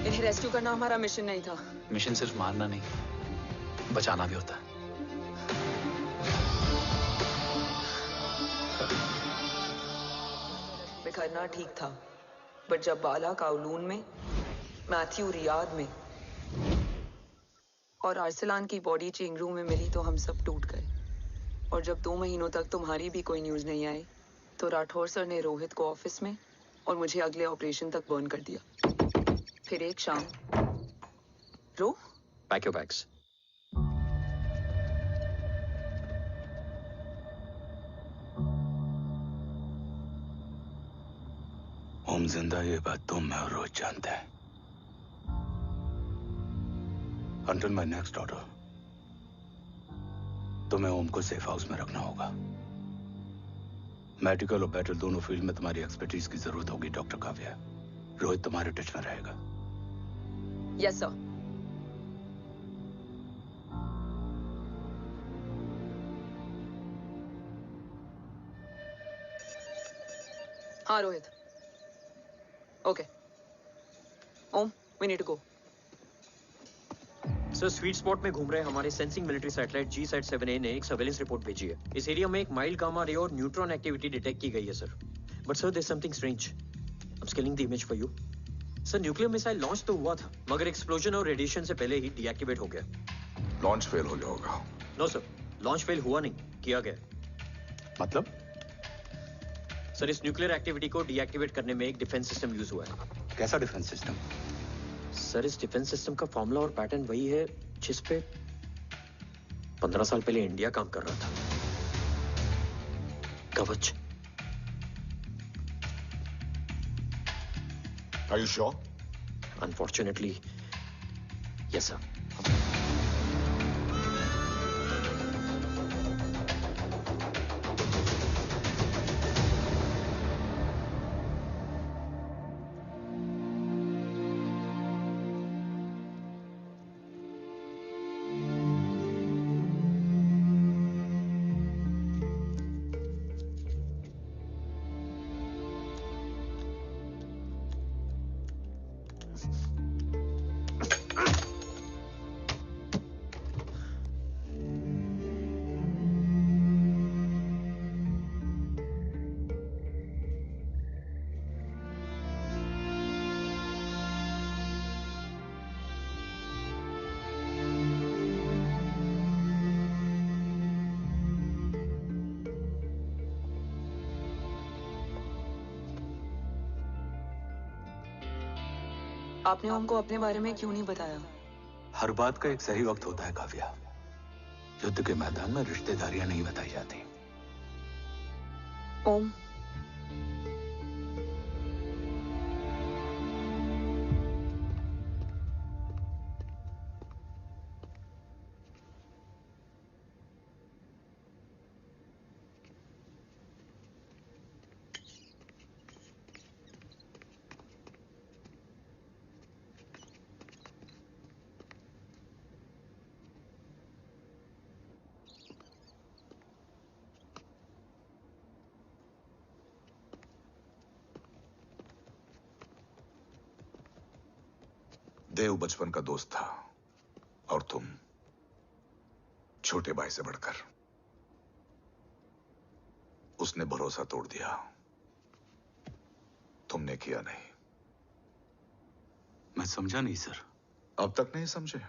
इन्हें रेस्क्यू करना हमारा मिशन नहीं था. मिशन सिर्फ मारना नहीं, बचाना भी होता है. बिखरना ठीक था, बट जब बाला काउलून में, मैथ्यू रियाद में और आर्सलान की बॉडी चेंज रूम में मिली तो हम सब टूट गए. और जब 2 महीनों तक तुम्हारी भी कोई न्यूज नहीं आई तो राठौर सर ने रोहित को ऑफिस में और मुझे अगले ऑपरेशन तक बर्न कर दिया. फिर एक शाम रो Pack your bags. ओम जिंदा, ये बात तुम मैं और रोहित जानते हैं. Until my next order, तुम्हें ओम को सेफ हाउस में रखना होगा. मेडिकल और बैटल दोनों फील्ड में तुम्हारी एक्सपर्टीज की जरूरत होगी डॉक्टर काव्या. रोहित तुम्हारे टच में रहेगा. Yes sir. हाँ Rohit. Okay. Om, we need to go. Sir, sweet spot में घूम रहे हमारे सेंसिंग मिलिट्री सैटेलाइट G-7A ने एक सर्वेलेंस रिपोर्ट भेजी है. इस एरिया में एक माइल्ड गामा रे और न्यूट्रॉन एक्टिविटी डिटेक्ट की गई है sir. But sir, there is something strange. I am scaling the image for you. Sir, nuclear missile launch तो हुआ था, मगर एक्सप्लोजन और रेडिएशन से पहले ही डीएक्टिवेट हो गया. लॉन्च फेल हो गया होगा. नो सर, लॉन्च फेल हुआ नहीं, किया गया. मतलब? सर, इस न्यूक्लियर एक्टिविटी को डीएक्टिवेट करने में एक डिफेंस सिस्टम यूज हुआ है. कैसा डिफेंस सिस्टम? सर, इस डिफेंस सिस्टम का फॉर्मूला और पैटर्न वही है जिस पे 15 साल पहले इंडिया काम कर रहा था. कवच. Are you sure? Unfortunately, yes sir. आपने ओम को अपने बारे में क्यों नहीं बताया? हर बात का एक सही वक्त होता है काव्या। युद्ध के मैदान में रिश्तेदारियां नहीं बताई जाती। ओम, देव बचपन का दोस्त था और तुम छोटे भाई से बढ़कर। उसने भरोसा तोड़ दिया, तुमने किया नहीं। मैं समझा नहीं सर। अब तक नहीं समझे?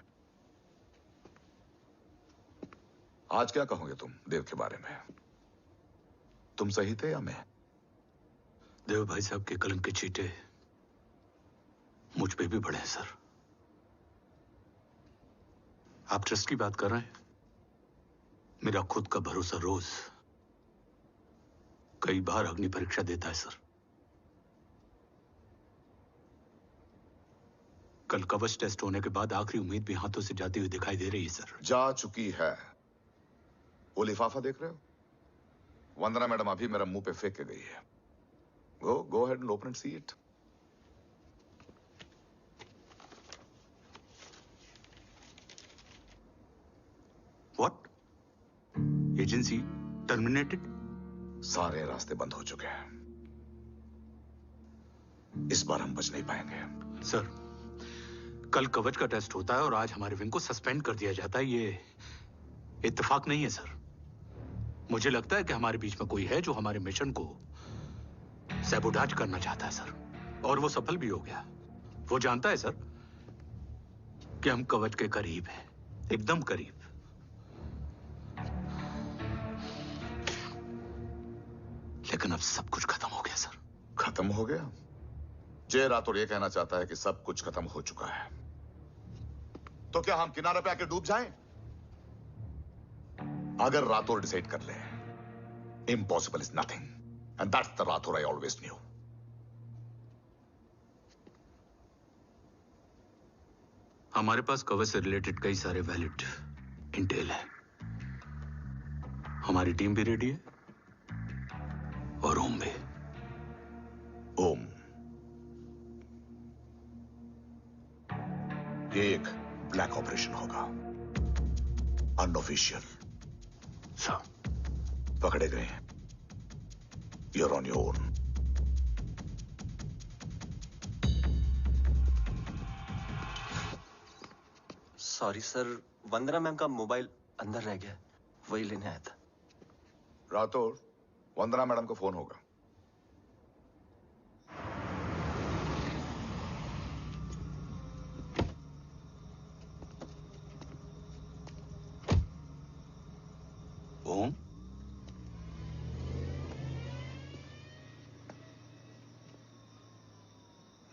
आज क्या कहोगे तुम देव के बारे में? तुम सही थे या मैं? देव भाई साहब के कलंक के चीटे मुझ पे भी पड़े हैं सर। आप ट्रस्ट की बात कर रहे हैं? मेरा खुद का भरोसा रोज कई बार अग्नि परीक्षा देता है सर। कल कवच टेस्ट होने के बाद आखिरी उम्मीद भी हाथों से जाती हुई दिखाई दे रही है सर। जा चुकी है। वो लिफाफा देख रहे हो? वंदना मैडम अभी मेरा मुंह पे फेंक के गई है। गो ahead and open and see it. What? Agency terminated? सारे रास्ते बंद हो चुके हैं। इस बार हम बच नहीं पाएंगे। सर, कल कवच का टेस्ट होता है और आज हमारे विंग को सस्पेंड कर दिया जाता है। ये इत्तेफाक नहीं है सर। मुझे लगता है कि हमारे बीच में कोई है जो हमारे मिशन को सैबोटाज करना चाहता है सर, और वो सफल भी हो गया। वो जानता है सर कि हम कवच के करीब हैं, एकदम करीब। लेकिन अब सब कुछ खत्म हो गया सर। खत्म हो गया? जय राठौर ये कहना चाहता है कि सब कुछ खत्म हो चुका है। तो क्या हम किनारे पे आके डूब जाएं? अगर राठौर डिसाइड कर ले, impossible is nothing, and that's the Rathore I always new. हमारे पास कवच से रिलेटेड कई सारे वैलिड इंटेल है। हमारी टीम भी रेडी है और ओम भी। ओम, ये एक ब्लैक ऑपरेशन होगा, अनऑफिशियल। सर, पकड़े गए, you're on your own. Sorry sir, Vandana ma'am का मोबाइल अंदर रह गया, वही लेने आया था। राठौर, वंदना मैडम को फोन होगा। ओम,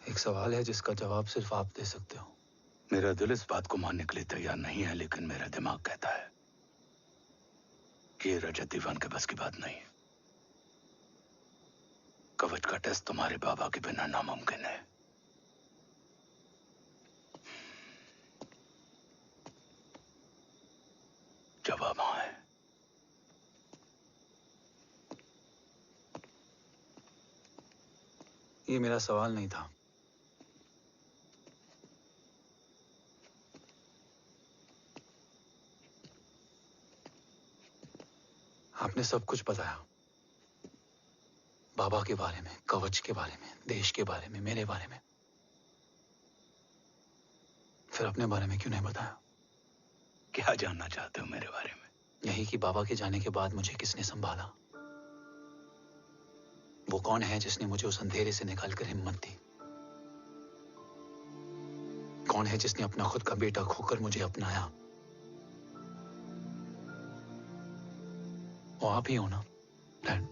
एक सवाल है जिसका जवाब सिर्फ आप दे सकते हो। मेरा दिल इस बात को मानने के लिए तैयार नहीं है, लेकिन मेरा दिमाग कहता है कि ये रजत दीवान के बस की बात नहीं। कवच का टेस्ट तुम्हारे बाबा के बिना नामुमकिन है। जवाब हाँ है। ये मेरा सवाल नहीं था। आपने सब कुछ बताया, बाबा के बारे में, कवच के बारे में, देश के बारे में, मेरे बारे में। फिर अपने बारे में क्यों नहीं बताया? क्या जानना चाहते हो मेरे बारे में? यही कि बाबा के जाने के बाद मुझे किसने संभाला? वो कौन है जिसने मुझे उस अंधेरे से निकालकर हिम्मत दी? कौन है जिसने अपना खुद का बेटा खोकर मुझे अपनाया? वो आप ही हो ना डैड?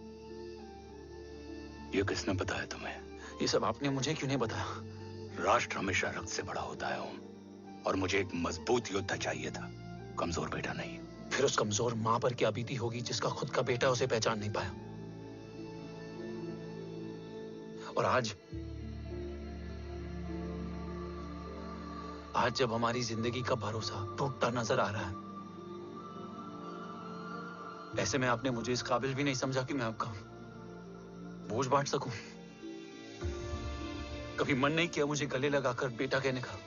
ये किसने बताया तुम्हें? ये सब आपने मुझे क्यों नहीं बताया? राष्ट्र हमेशा रक्त से बड़ा होता है ओम, और मुझे एक मजबूत योद्धा चाहिए था, कमजोर बेटा नहीं। फिर उस कमजोर मां पर क्या बीती होगी जिसका खुद का बेटा उसे पहचान नहीं पाया। और आज जब हमारी जिंदगी का भरोसा टूटता नजर आ रहा है, ऐसे में आपने मुझे इस काबिल भी नहीं समझा कि मैं आपका बोझ बांट सकूं। कभी मन नहीं किया मुझे गले लगाकर बेटा कहने का।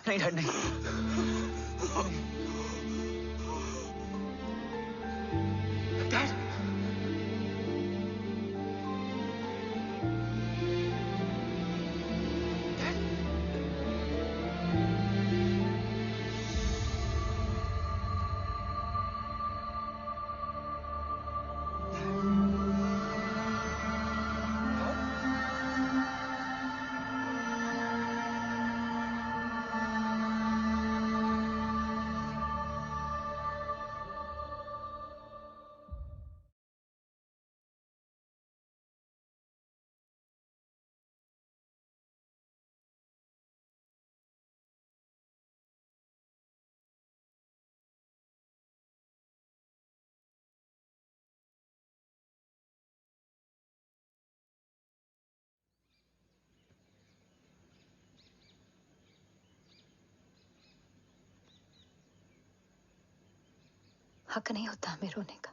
नहीं डैड, नहीं। डैड, हक नहीं होता हमें रोने का।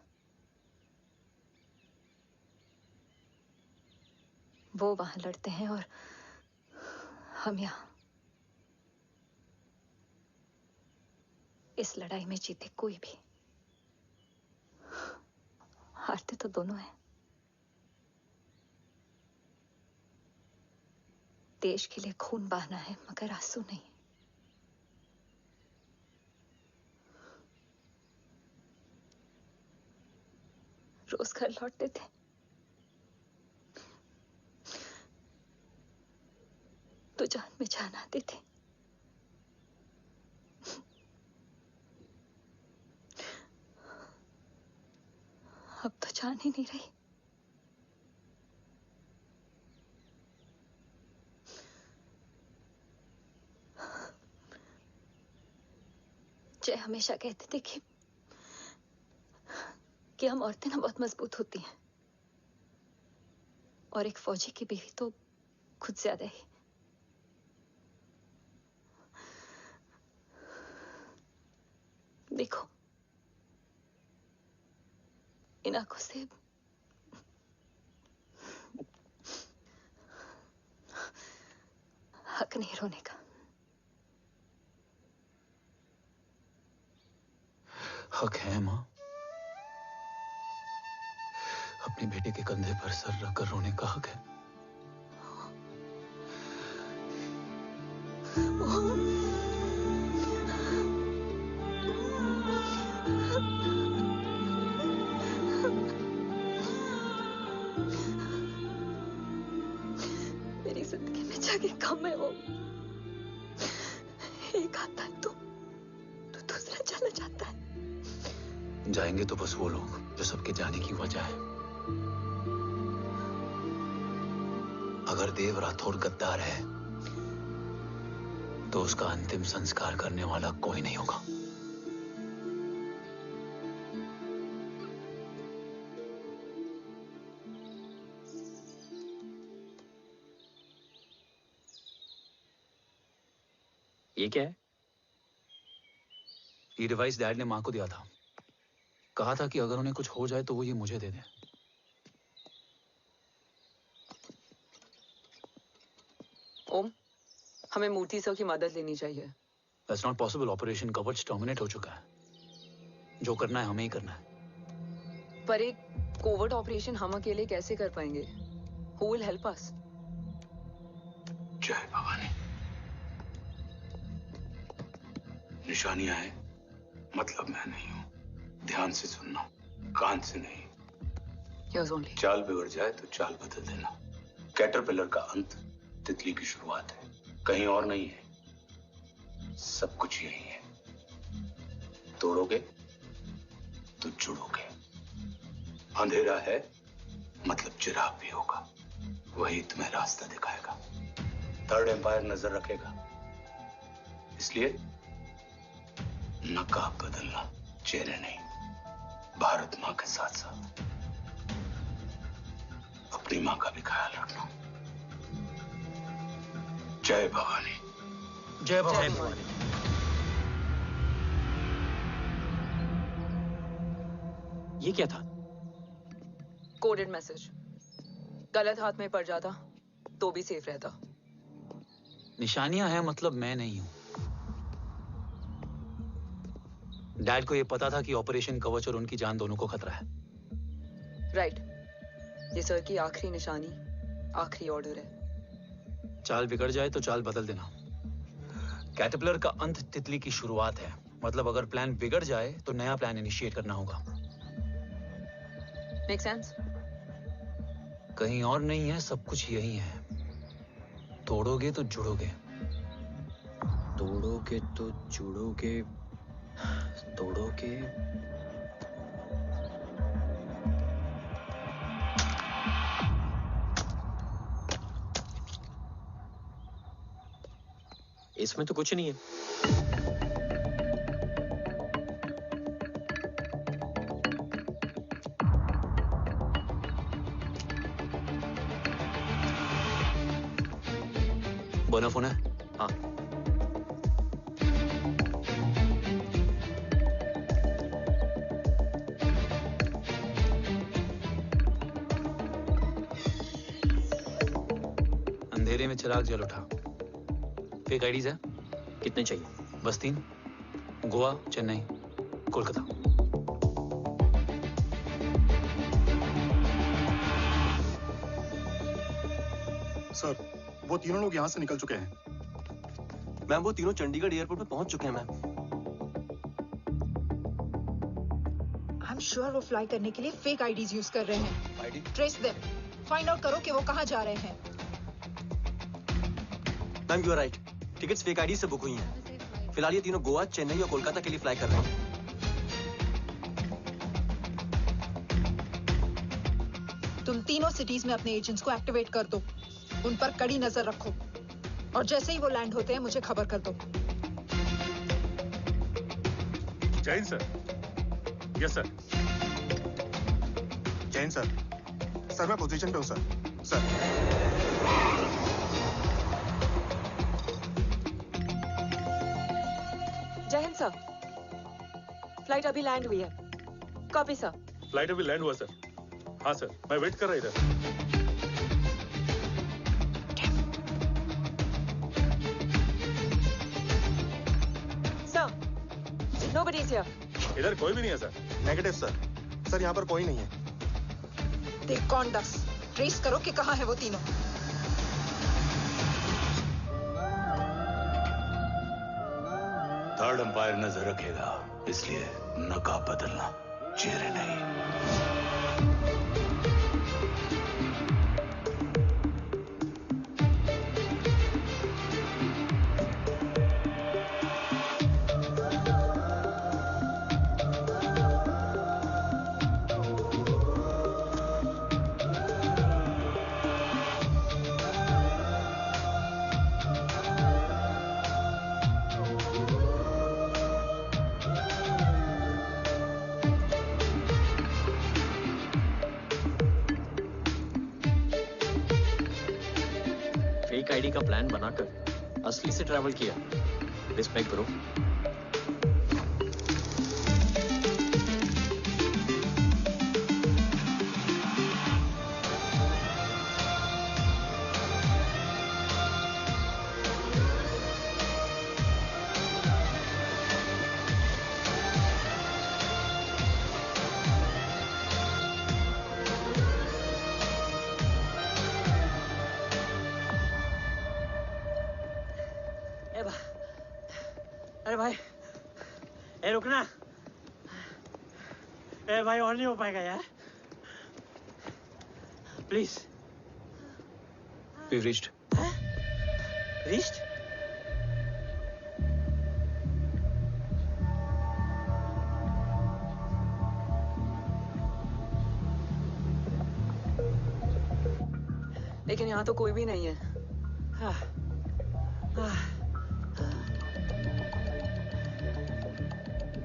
वो वहां लड़ते हैं और हम यहां। इस लड़ाई में जीते कोई भी, हारते तो दोनों हैं। देश के लिए खून बहाना है मगर आंसू नहीं। रोज घर लौटते थे, तो जान में जान आती थी। अब तो जान ही नहीं रही। जय हमेशा कहते थे कि हम औरतें ना बहुत मजबूत होती हैं, और एक फौजी की बीवी तो खुद ज्यादा ही। देखो, इन आंखों से हक नहीं रोने का। हक है मां, अपने बेटे के कंधे पर सर रखकर रोने का हक है। मेरी जिंदगी में जगह कम है वो। एक आता है तो दूसरा चला जाता है। जाएंगे तो बस वो लोग जो सबके जाने की वजह है। अगर देव राठौर गद्दार है तो उसका अंतिम संस्कार करने वाला कोई नहीं होगा। ये क्या है? ये डिवाइस डैड ने मां को दिया था। कहा था कि अगर उन्हें कुछ हो जाए तो वो ये मुझे दे दें। ओम, हमें मूर्ति सर की मदद लेनी चाहिए। That's not possible. ऑपरेशन कवच टर्मिनेट हो चुका है। जो करना है हमें ही करना है। पर एक कोवर्ट ऑपरेशन हम अकेले कैसे कर पाएंगे? Who will help us? जय भवानी। निशानियां हैं, मतलब मैं नहीं हूं। ध्यान से सुनना, कान से नहीं। Yours only. चाल बिगड़ जाए तो चाल बदल देना। कैटरपिलर का अंत तितली की शुरुआत है, कहीं और नहीं है। सब कुछ यही है। तोड़ोगे तो जुड़ोगे। अंधेरा है मतलब चिराग भी होगा, वही तुम्हें रास्ता दिखाएगा। थर्ड एम्पायर नजर रखेगा, इसलिए नकाब बदलना, चेहरे नहीं। भारत मां के साथ साथ अपनी मां का भी ख्याल रखना। जय भवानी। जय भवानी। ये क्या था? Coded message. गलत हाथ में पड़ जाता तो भी सेफ रहता। निशानियां हैं मतलब मैं नहीं हूं। डैड को ये पता था कि ऑपरेशन कवच और उनकी जान दोनों को खतरा है। राइट। ये सर की आखिरी निशानी, आखिरी ऑर्डर है। चाल बिगड़ जाए तो चाल बदल देना। कैटरपिलर का अंत तितली की शुरुआत है, मतलब अगर प्लान बिगड़ जाए तो नया प्लान इनिशिएट करना होगा। Make sense? कहीं और नहीं है, सब कुछ यही है। तोड़ोगे तो जुड़ोगे। तोड़ोगे तो जुड़ोगे। तोड़ोगे। इसमें तो कुछ नहीं है। बोना फोन है? हाँ। अंधेरे में चिराग जल उठा। फेक आईडीज है? कितने चाहिए? बस 3। गोवा, चेन्नई, कोलकाता। सर, वो तीनों लोग यहाँ से निकल चुके हैं। मैम, वो तीनों चंडीगढ़ एयरपोर्ट पे पहुंच चुके हैं मैम। आई एम श्योर वो फ्लाई करने के लिए फेक आईडीज यूज कर रहे हैं। ID? Trace them. Find out करो कि वो कहाँ जा रहे हैं। Ma'am, you are right. Tickets fake ID से बुक हुई हैं। फिलहाल ये तीनों गोवा, चेन्नई और कोलकाता के लिए फ्लाई कर रहे हैं। तुम तीनों सिटीज में अपने एजेंट्स को एक्टिवेट कर दो। उन पर कड़ी नजर रखो और जैसे ही वो लैंड होते हैं मुझे खबर कर दो। Jain sir. Yes sir. Jain sir. Sir मैं पोजीशन पे हूँ सर। सर। जय हिंद सर। फ्लाइट अभी लैंड हुई है। Copy sir. फ्लाइट अभी लैंड हुआ सर। हाँ सर, मैं वेट कर रहा इधर। Nobody is here. इधर कोई भी नहीं है सर। Negative sir. सर यहाँ पर कोई नहीं है। देख कौन दस। ट्रेस करो कि कहाँ है वो तीनों। थर्ड एम्पायर नजर रखेगा, इसलिए नकाब बदलना, चेहरे नहीं। फेक आईडी का प्लान बनाकर असली से ट्रैवल किया। Respect bro. अरे भाई, ए रुकना। ए भाई और नहीं हो पाएगा यार प्लीज We've reached. Reached? लेकिन यहाँ तो कोई भी नहीं है।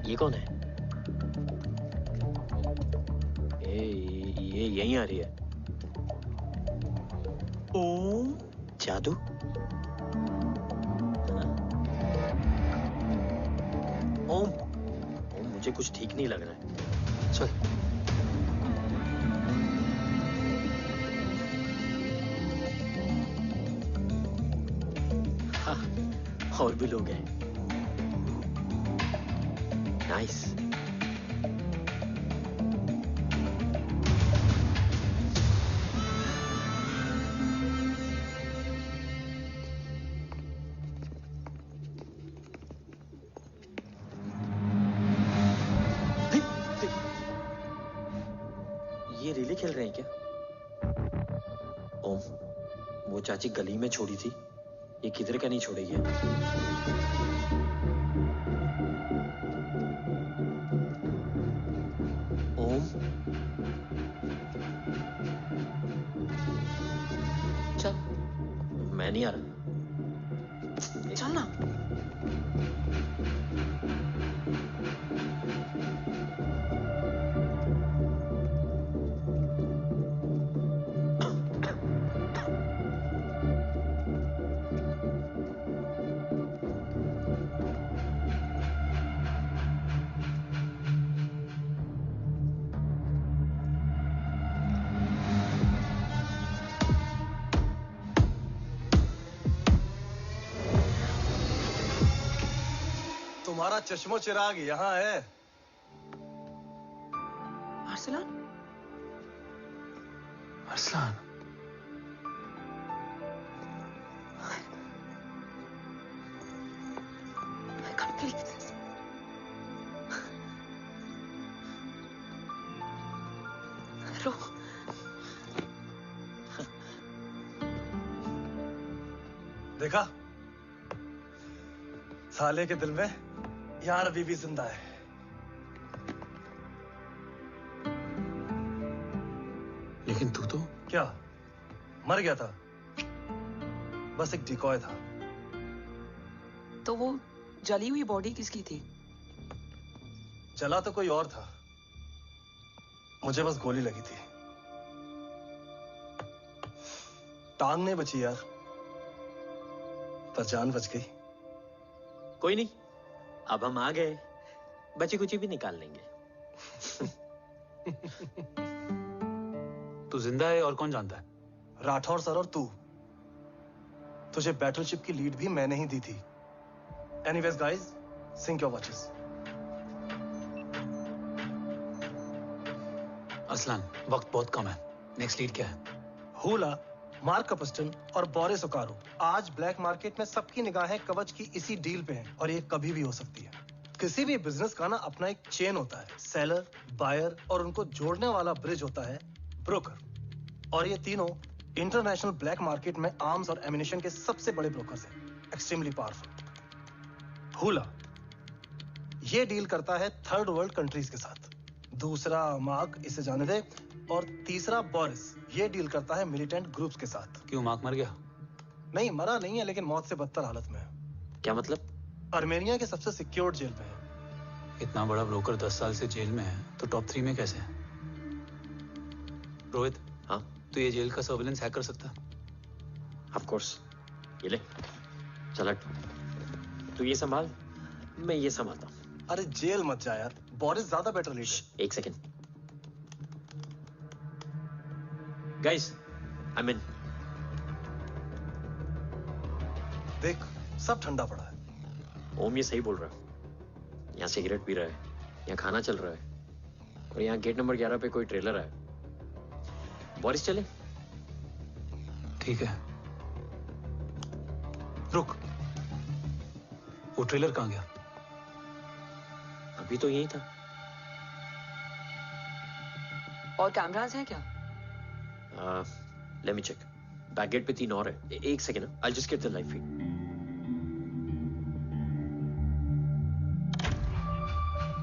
ये कौन है? ये यहीं आ रही है। ओम जादू? ओम मुझे कुछ ठीक नहीं लग रहा है। चल। हाँ, और भी लोग हैं। नाइस। खेल रहे हैं क्या? ओम, वो चाची गली में छोड़ी थी, ये किधर का नहीं छोड़ेगी। ओम, चल, मैं नहीं आ रहा। चल ना। तुम्हारा चश्मो चिराग यहाँ है। Arsalan? Arsalan? I can't believe this. रो। देखा? साले के दिल में यार अभी भी जिंदा है। लेकिन तू तो क्या मर गया था? बस एक डिकॉय था। तो वो जली हुई बॉडी किसकी थी? जला तो कोई और था, मुझे बस गोली लगी थी। टांग नहीं बची यार, पर जान बच गई। कोई नहीं, अब हम आ गए, बची कुची भी निकाल लेंगे। तू जिंदा है और कौन जानता है? राठौर सर और तू। तुझे बैटलशिप की लीड भी मैंने ही दी थी। Anyways guys, sync your watches. Aslan, वक्त बहुत कम है। नेक्स्ट लीड क्या है? हुला, मार्क कपस्टन और बोरिस ओकारो। आज ब्लैक मार्केट में सबकी निगाहें कवच की इसी डील पे हैं और ये कभी भी हो सकती है। किसी भी बिजनेस का ना अपना एक चेन होता है, सेलर, बायर और उनको जोड़ने वाला ब्रिज होता है ब्रोकर। और ये तीनों इंटरनेशनल ब्लैक मार्केट में आर्म्स और एमिनेशन के सबसे बड़े ब्रोकर्स हैं, एक्सट्रीमली पावरफुल। हुला ये डील करता है थर्ड वर्ल्ड कंट्रीज के साथ। दूसरा मार्क, इसे जाने दे। और तीसरा बोरिस, ये डील करता है मिलिटेंट ग्रुप्स के साथ। क्यों, मार्क मर गया? नहीं, मरा नहीं है, लेकिन मौत से बदतर हालत में है। क्या मतलब? आर्मेनिया के सबसे सिक्योर्ड जेल में है। इतना बड़ा ब्रोकर 10 साल से जेल में है, तो टॉप 3 में कैसे है? रोहित, हाँ? तो ये जेल का सर्विलेंस हैक कर सकता है? Of course. ये ले, चल तू ये संभाल, मैं ये संभालता हूँ। अरे जेल मत जा यार, बोरिस ज्यादा बेटर लीडर। एक सेकेंड। गाइस, आई मीन, देख सब ठंडा पड़ा है। ओम ये सही बोल रहा है। यहाँ सिगरेट पी रहा है, यहाँ खाना चल रहा है, और यहाँ गेट नंबर 11 पे कोई ट्रेलर है। बोरिस चले? ठीक है। रुक, वो ट्रेलर कहाँ गया? अभी तो यही था। और कैमरास हैं क्या? Let me check. Back gate पे 3 और है। एक second, I just get the live feed.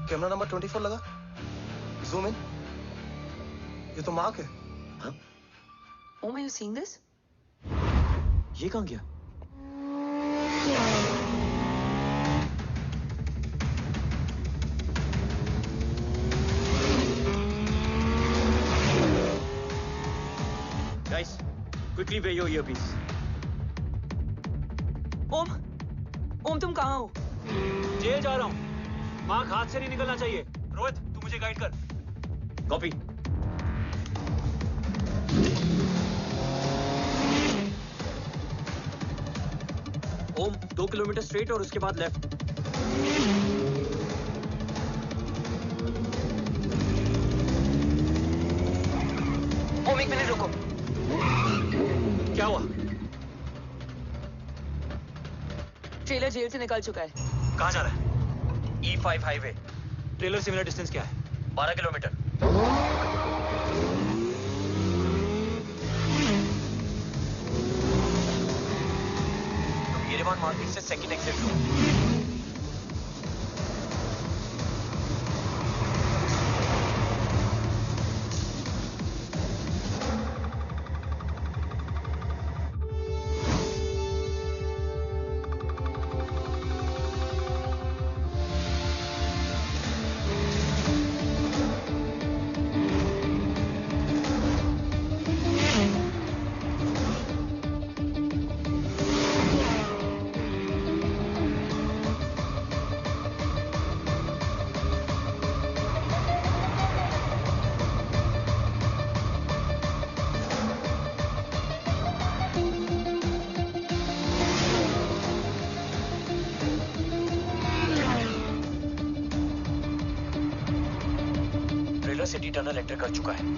Camera number 24 लगा। Zoom in. ये तो मार्क है। हाँ? Oh, are you seeing this? ये कहाँ गया? Guys, quickly wear your earpiece. ओम तुम कहाँ हो? जेल जा रहा हूँ। मार्क हाथ से नहीं निकलना चाहिए। रोहित, तू मुझे गाइड कर। कॉपी। ओम 2 किलोमीटर स्ट्रेट और उसके बाद लेफ्ट। ओम 1 मिनट रुको। क्या हुआ? ट्रेलर जेल से निकल चुका है। कहाँ जा रहा है? E5 highway. ट्रेलर से मेरा डिस्टेंस क्या है? 12 किलोमीटर। येरेवान मार्केट से सेकंड एक्सिट लो। सिटी टनल एंटर कर चुका है।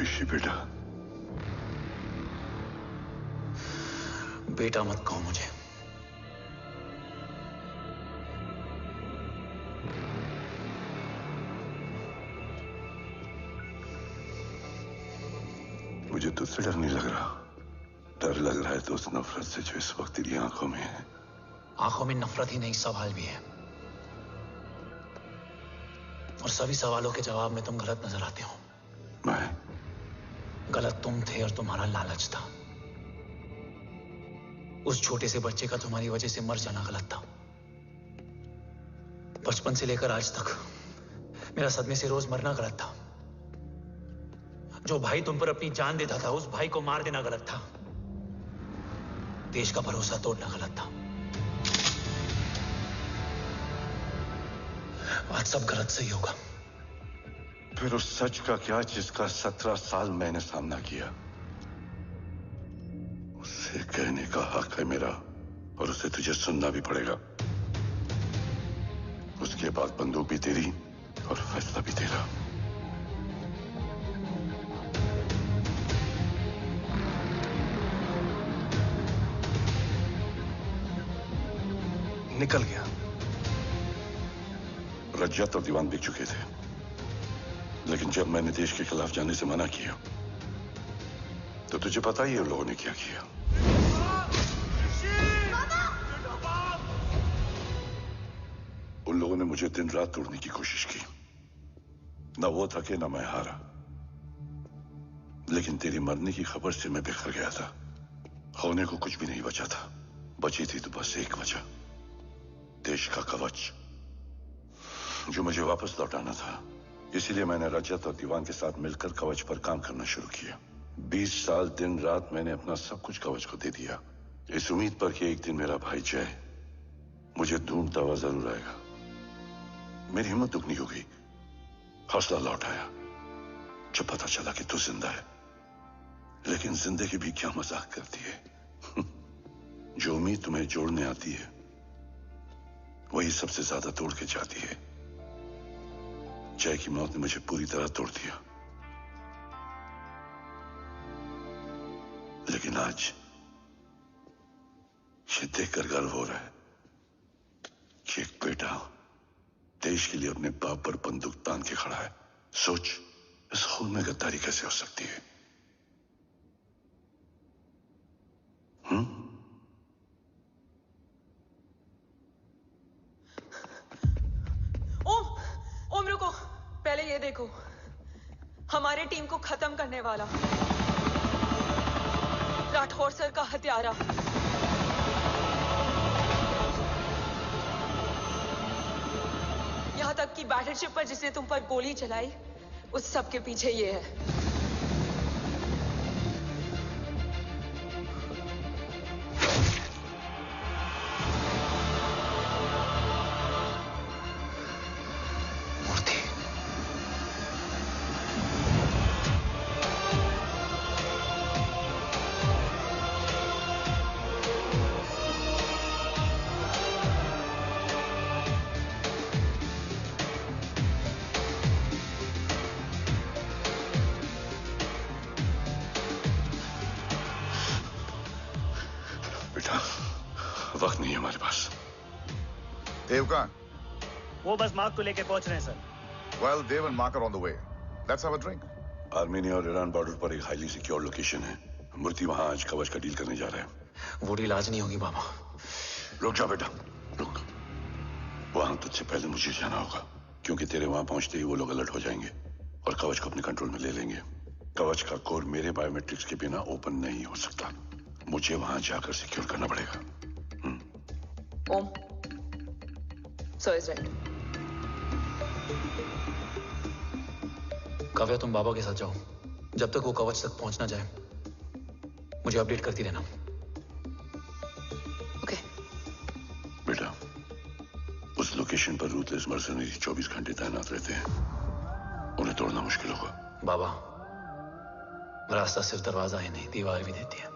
ऋषि बेटा। बेटा मत कहो मुझे। मुझे तुझसे डर नहीं लग रहा, डर लग रहा है तो उस नफरत से जो इस वक्त तेरी आंखों में है। आंखों में नफरत ही नहीं, सवाल भी है, और सभी सवालों के जवाब में तुम गलत नजर आते हो। मैं गलत तुम थे और तुम्हारा लालच था। उस छोटे से बच्चे का तुम्हारी वजह से मर जाना गलत था। बचपन से लेकर आज तक मेरा सदमे से रोज मरना गलत था। जो भाई तुम पर अपनी जान देता था, उस भाई को मार देना गलत था। देश का भरोसा तोड़ना गलत था। आज सब गलत सही होगा। फिर उस सच का क्या जिसका 17 साल मैंने सामना किया? उसे कहने का हक है मेरा, और उसे तुझे सुनना भी पड़ेगा। उसके बाद बंदूक भी तेरी और फैसला भी तेरा। निकल गया। रज्जत और दीवान बिक चुके थे, लेकिन जब मैंने देश के खिलाफ जाने से मना किया तो तुझे पता ही है उन लोगों ने क्या किया। उन लोगों ने मुझे दिन रात तोड़ने की कोशिश की। ना वो थके ना मैं हारा, लेकिन तेरी मरने की खबर से मैं बिखर गया था। होने को कुछ भी नहीं बचा था। बची थी तो बस एक वजह, देश का कवच, जो मुझे वापस लौटाना था। इसीलिए मैंने रजत और दीवान के साथ मिलकर कवच पर काम करना शुरू किया। 20 साल दिन रात मैंने अपना सब कुछ कवच को दे दिया, इस उम्मीद पर कि एक दिन मेरा भाई जय मुझे ढूंढता हुआ जरूर आएगा। मेरी हिम्मत दुगनी हो गई, हौसला लौट आया जब पता चला कि तू जिंदा है। लेकिन जिंदगी भी क्या मजाक करती है। जो उम्मीद तुम्हें जोड़ने आती है वही सबसे ज्यादा तोड़ के जाती है। जय की मौत ने मुझे पूरी तरह तोड़ दिया, लेकिन आज ये देखकर गर्व हो रहा है कि एक बेटा देश के लिए अपने बाप पर बंदूक तान के खड़ा है। सोच, इस खून में गद्दारी कैसे हो सकती है? ओम रुको, पहले ये देखो, हमारे टीम को खत्म करने वाला राठौर सर का हत्यारा। यहां तक कि बैटलशिप पर जिसने तुम पर गोली चलाई, उस सब के पीछे ये है। वक्त नहीं है हमारे पास। देव कहाँ? वो बस मार्क को लेके पहुंच रहे हैं sir. Well, Dev and Mark are on the way. Let's have a drink. Armenia और ईरान बॉर्डर पर एक हाईली सिक्योर लोकेशन है। मूर्ति वहां आज कवच का डील करने जा रहा है। वो डील आज नहीं होगी बाबा। रुक जा बेटा, रुक। वहां तुझसे पहले मुझे जाना होगा, क्योंकि तेरे वहां पहुंचते ही वो लोग अलर्ट हो जाएंगे और कवच को अपने कंट्रोल में ले लेंगे। कवच का कोर मेरे बायोमेट्रिक्स के बिना ओपन नहीं हो सकता। मुझे वहां जाकर सिक्योर करना पड़ेगा। ओम, सर इज राइट। काव्या, तुम बाबा के साथ जाओ। जब तक वो कवच तक पहुंच ना जाए मुझे अपडेट करती रहना। ओके। बेटा, उस लोकेशन पर रूथलेस मर्सनरी 24 घंटे तैनात रहते हैं। उन्हें तोड़ना मुश्किल होगा। बाबा, रास्ता सिर्फ दरवाजा ही नहीं, दीवार भी देती है।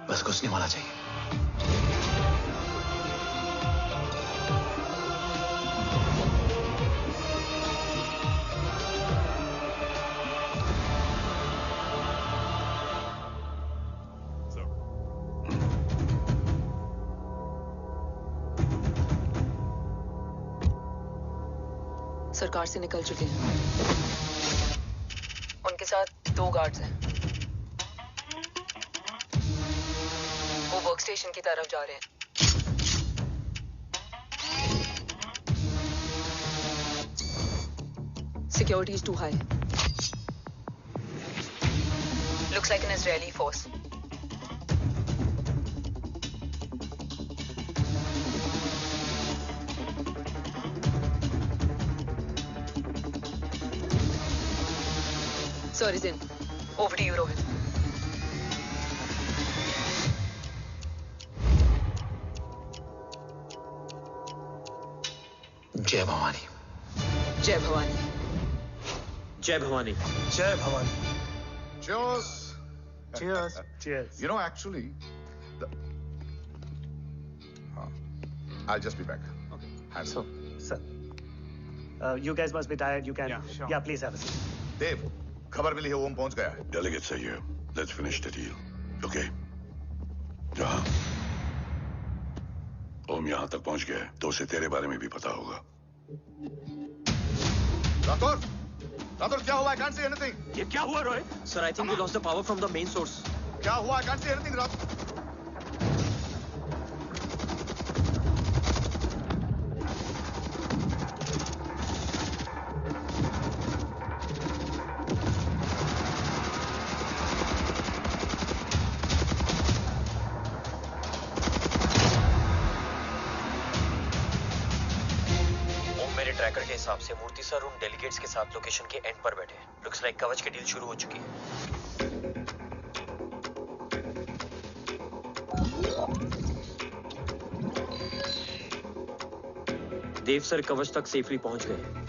बस घुसने वाला चाहिए। सरकार से निकल चुके हैं। उनके साथ 2 गार्ड्स हैं। वो वर्क स्टेशन की तरफ जा रहे हैं। Security is too high. Looks like an Israeli force. Sir is in. Over to you, Rohit. जय भवानी। जय भवानी। जय भवानी। जय Bhavani. Cheers. Cheers. Cheers. You know, actually, I'll just be back. Okay. Hands So, sir, you guys must be tired. You can. Yeah, sure. Yeah, please have a seat. देव, खबर मिली है ओम पहुंच गया है। Delegate सही है। Let's finish the deal. Okay? जहाँ ओम यहाँ तक पहुंच गया है, तो उसे तेरे बारे में भी पता होगा। राठौर, राठौर क्या हुआ? I can't see anything. ये क्या हुआ Rohit? Sir, I think we lost the power from the main source. क्या हुआ? I can't see anything, Rathore. Tracker के हिसाब से मूर्ति सर उन डेलीगेट्स के साथ लोकेशन के एंड पर बैठे हैं। लुक्स लाइक कवच की डील शुरू हो चुकी है। देव सर कवच तक सेफली पहुंच गए।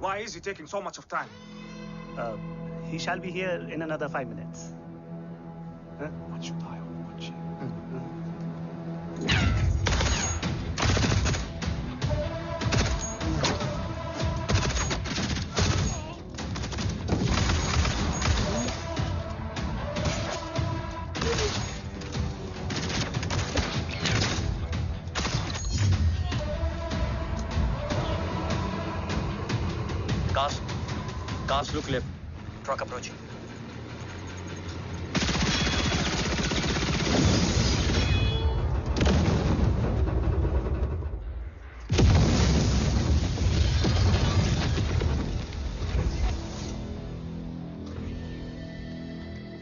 Why is he taking so much of time? He shall be here in another 5 minutes. Huh? What should I watch? Cars look left. Truck approaching.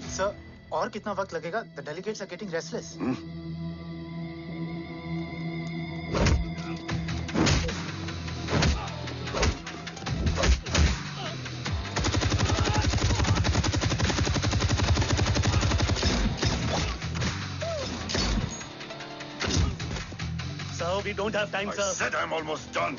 Sir, और कितना वक्त लगेगा? The delegates are getting restless. We don't have time, sir. I said I'm almost done.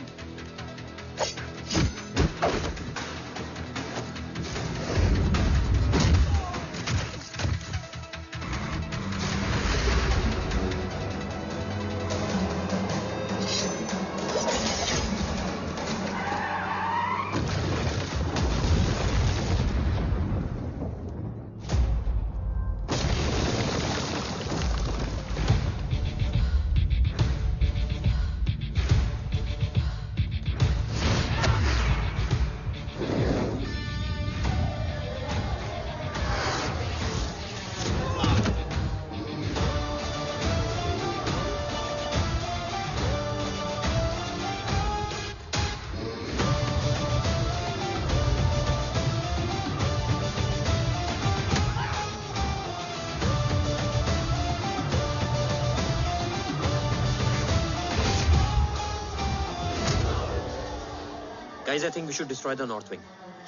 Guys, I think we should destroy the north wing.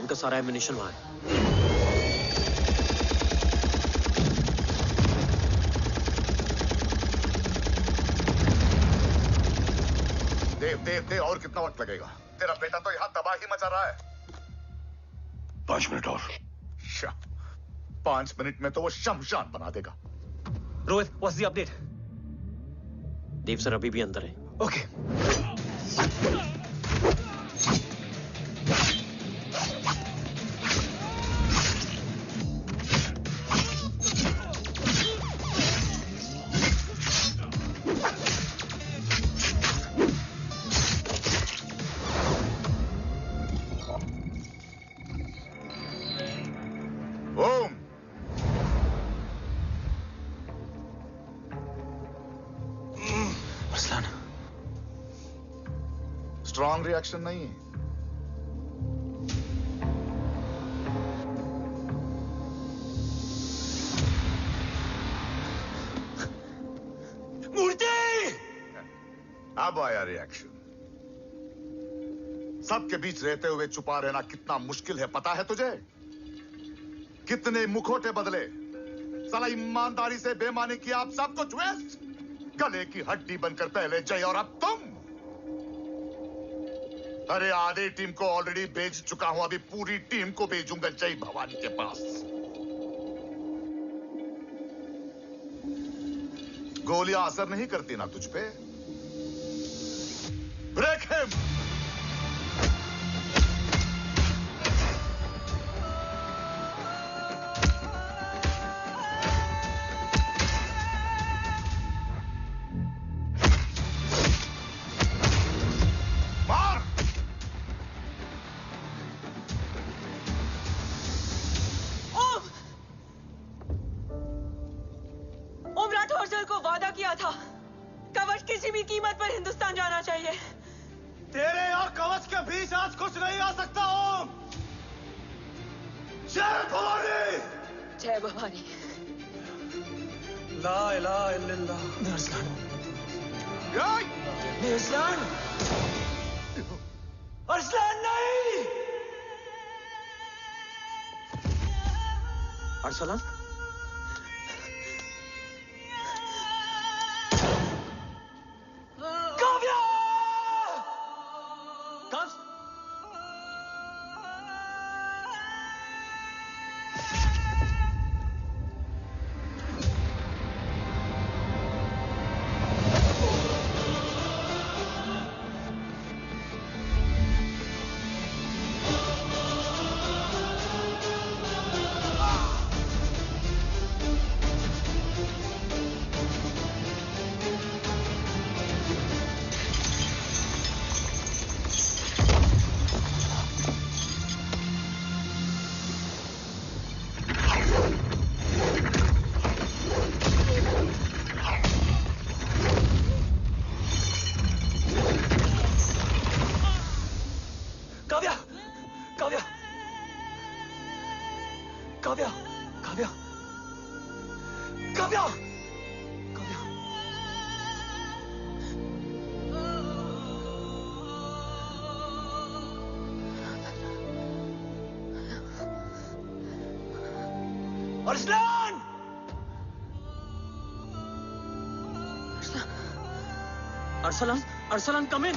उनका सारा ammunition वहाँ है. देव और कितना वक्त लगेगा? तेरा बेटा तो यहाँ तबाही मचा रहा है. 5 मिनट और. 5 मिनट में तो वो शमशान बना देगा. Rohit, what's the update? Dev sir अभी भी अंदर है. Okay. स्ट्रॉन्ग रिएक्शन नहीं है. मूर्ति! अब आया रिएक्शन. सबके बीच रहते हुए छुपा रहना कितना मुश्किल है पता है तुझे? कितने मुखौटे बदले. साला ईमानदारी से बेमानी किया, आप सब कुछ वेस्ट. गले की हड्डी बनकर पहले जय और अब तुम. अरे आधे टीम को ऑलरेडी भेज चुका हूं, अभी पूरी टीम को भेजूंगा जय भवानी के पास. गोलियां असर नहीं करती ना तुझ पे. Break him. अरसलान? काव्या! कब्ज? Arsalan, Arsalan, come in.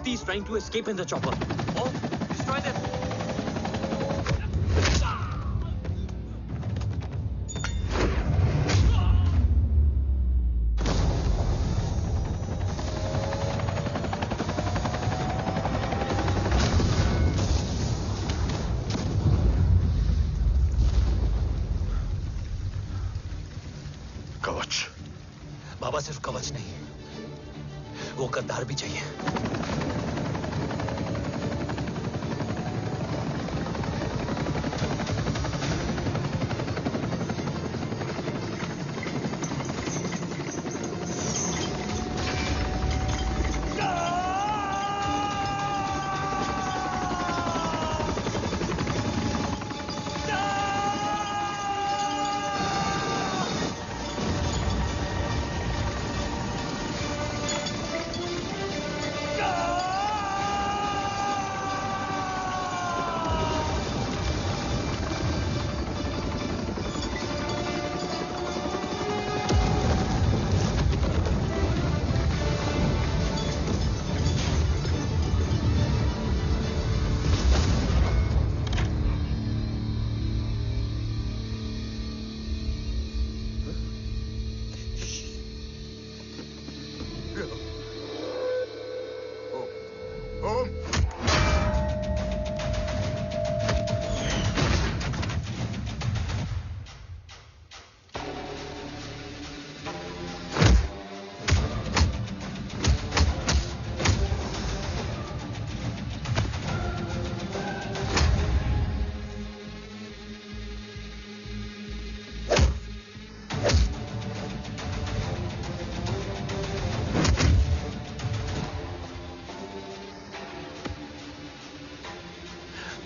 Murthy is trying to escape in the chopper. Oh, destroy them. कवच। बाबा सिर्फ कवच नहीं, वो गद्दार भी चाहिए।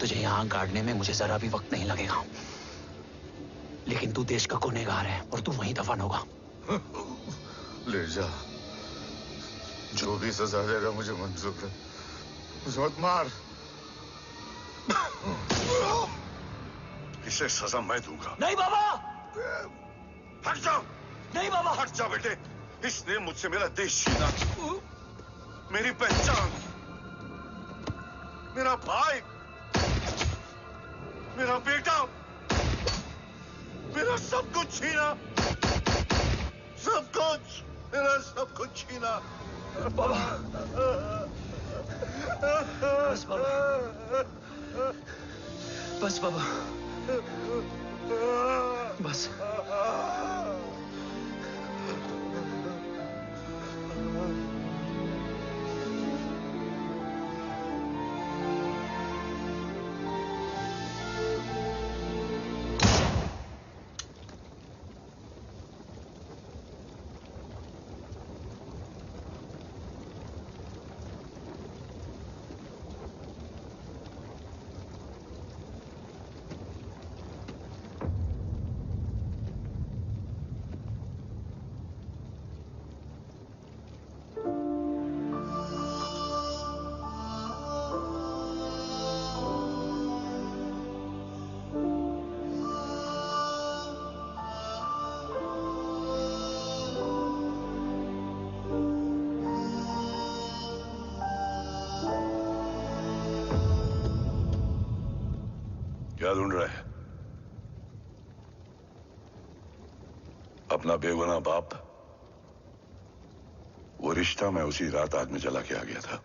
तुझे यहां गाड़ने में मुझे जरा भी वक्त नहीं लगेगा, लेकिन तू देश का गुनहगार है और तू वहीं दफन होगा। ले जा, जो भी सजा देगा मुझे मंजूर है, मुझे मत मार। इसे सजा मैं दूंगा। नहीं बाबा, हट जाओ। नहीं बाबा, हट जा बेटे। इसने मुझसे मेरा देश छीना, मेरी पहचान, मेरा भाई, मेरा बेटा, मेरा सब कुछ छीना, सब कुछ, मेरा सब कुछ छीना। बाबा, बस बाबा, बस बाबा, बस। क्या ढूंढ रहा है? अपना बेगुनाह बाप। वो रिश्ता मैं उसी रात आग में जला के आ गया था।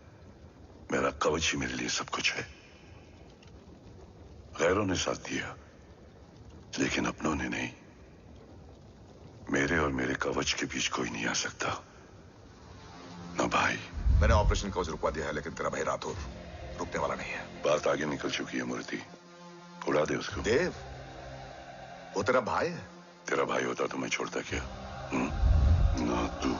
मेरा कवच ही मेरे लिए सब कुछ है। गैरों ने साथ दिया, लेकिन अपनों ने नहीं। मेरे और मेरे कवच के बीच कोई नहीं आ सकता। ना भाई। मैंने ऑपरेशन कवच रुकवा दिया है, लेकिन तेरा भाई राठौर रुकने वाला नहीं है। बात आगे निकल चुकी है मूर्ति, उड़ा दे उसको। देव, वो तेरा भाई है। तेरा भाई होता तो मैं छोड़ता क्या? ना तू।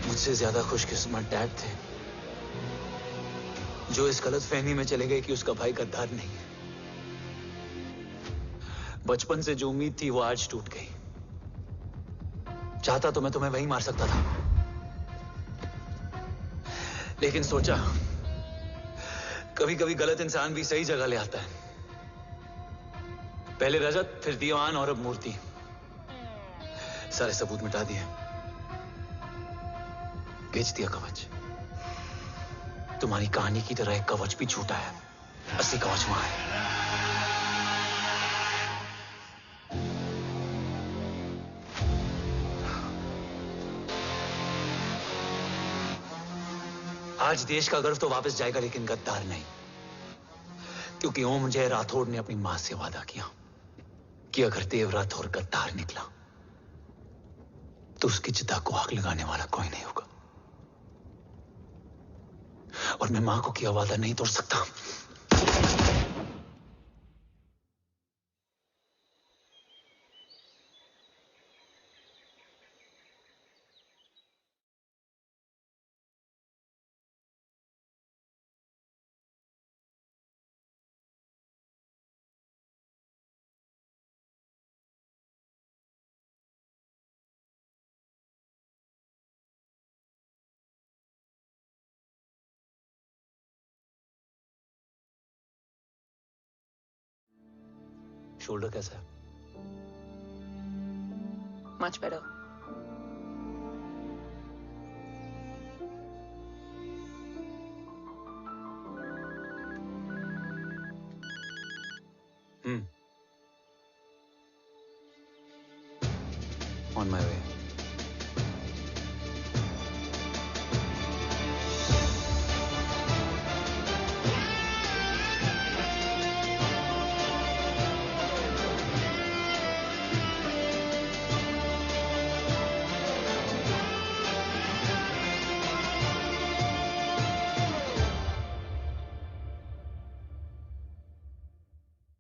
मुझसे ज्यादा खुशकिस्मत डैड थे, जो इस गलत फहमी में चले गए कि उसका भाई गद्दार नहीं है। बचपन से जो उम्मीद थी वो आज टूट गई। चाहता तो मैं तुम्हें वहीं मार सकता था, लेकिन सोचा कभी कभी गलत इंसान भी सही जगह ले आता है। पहले रजत, फिर दीवान और अब मूर्ति। सारे सबूत मिटा दिए, बेच दिया कवच। तुम्हारी कहानी की तरह एक कवच भी झूठा है, असली कवच वहां है। आज देश का गर्व तो वापस जाएगा, लेकिन गद्दार नहीं, क्योंकि ओम जय राठौड़ ने अपनी मां से वादा किया कि अगर देव राठौड़ गद्दार निकला तो उसकी चिता को आग लगाने वाला कोई नहीं होगा। और मैं मां को किया वादा नहीं तोड़ सकता। शोल्डर कैसा है? Much better. On my way.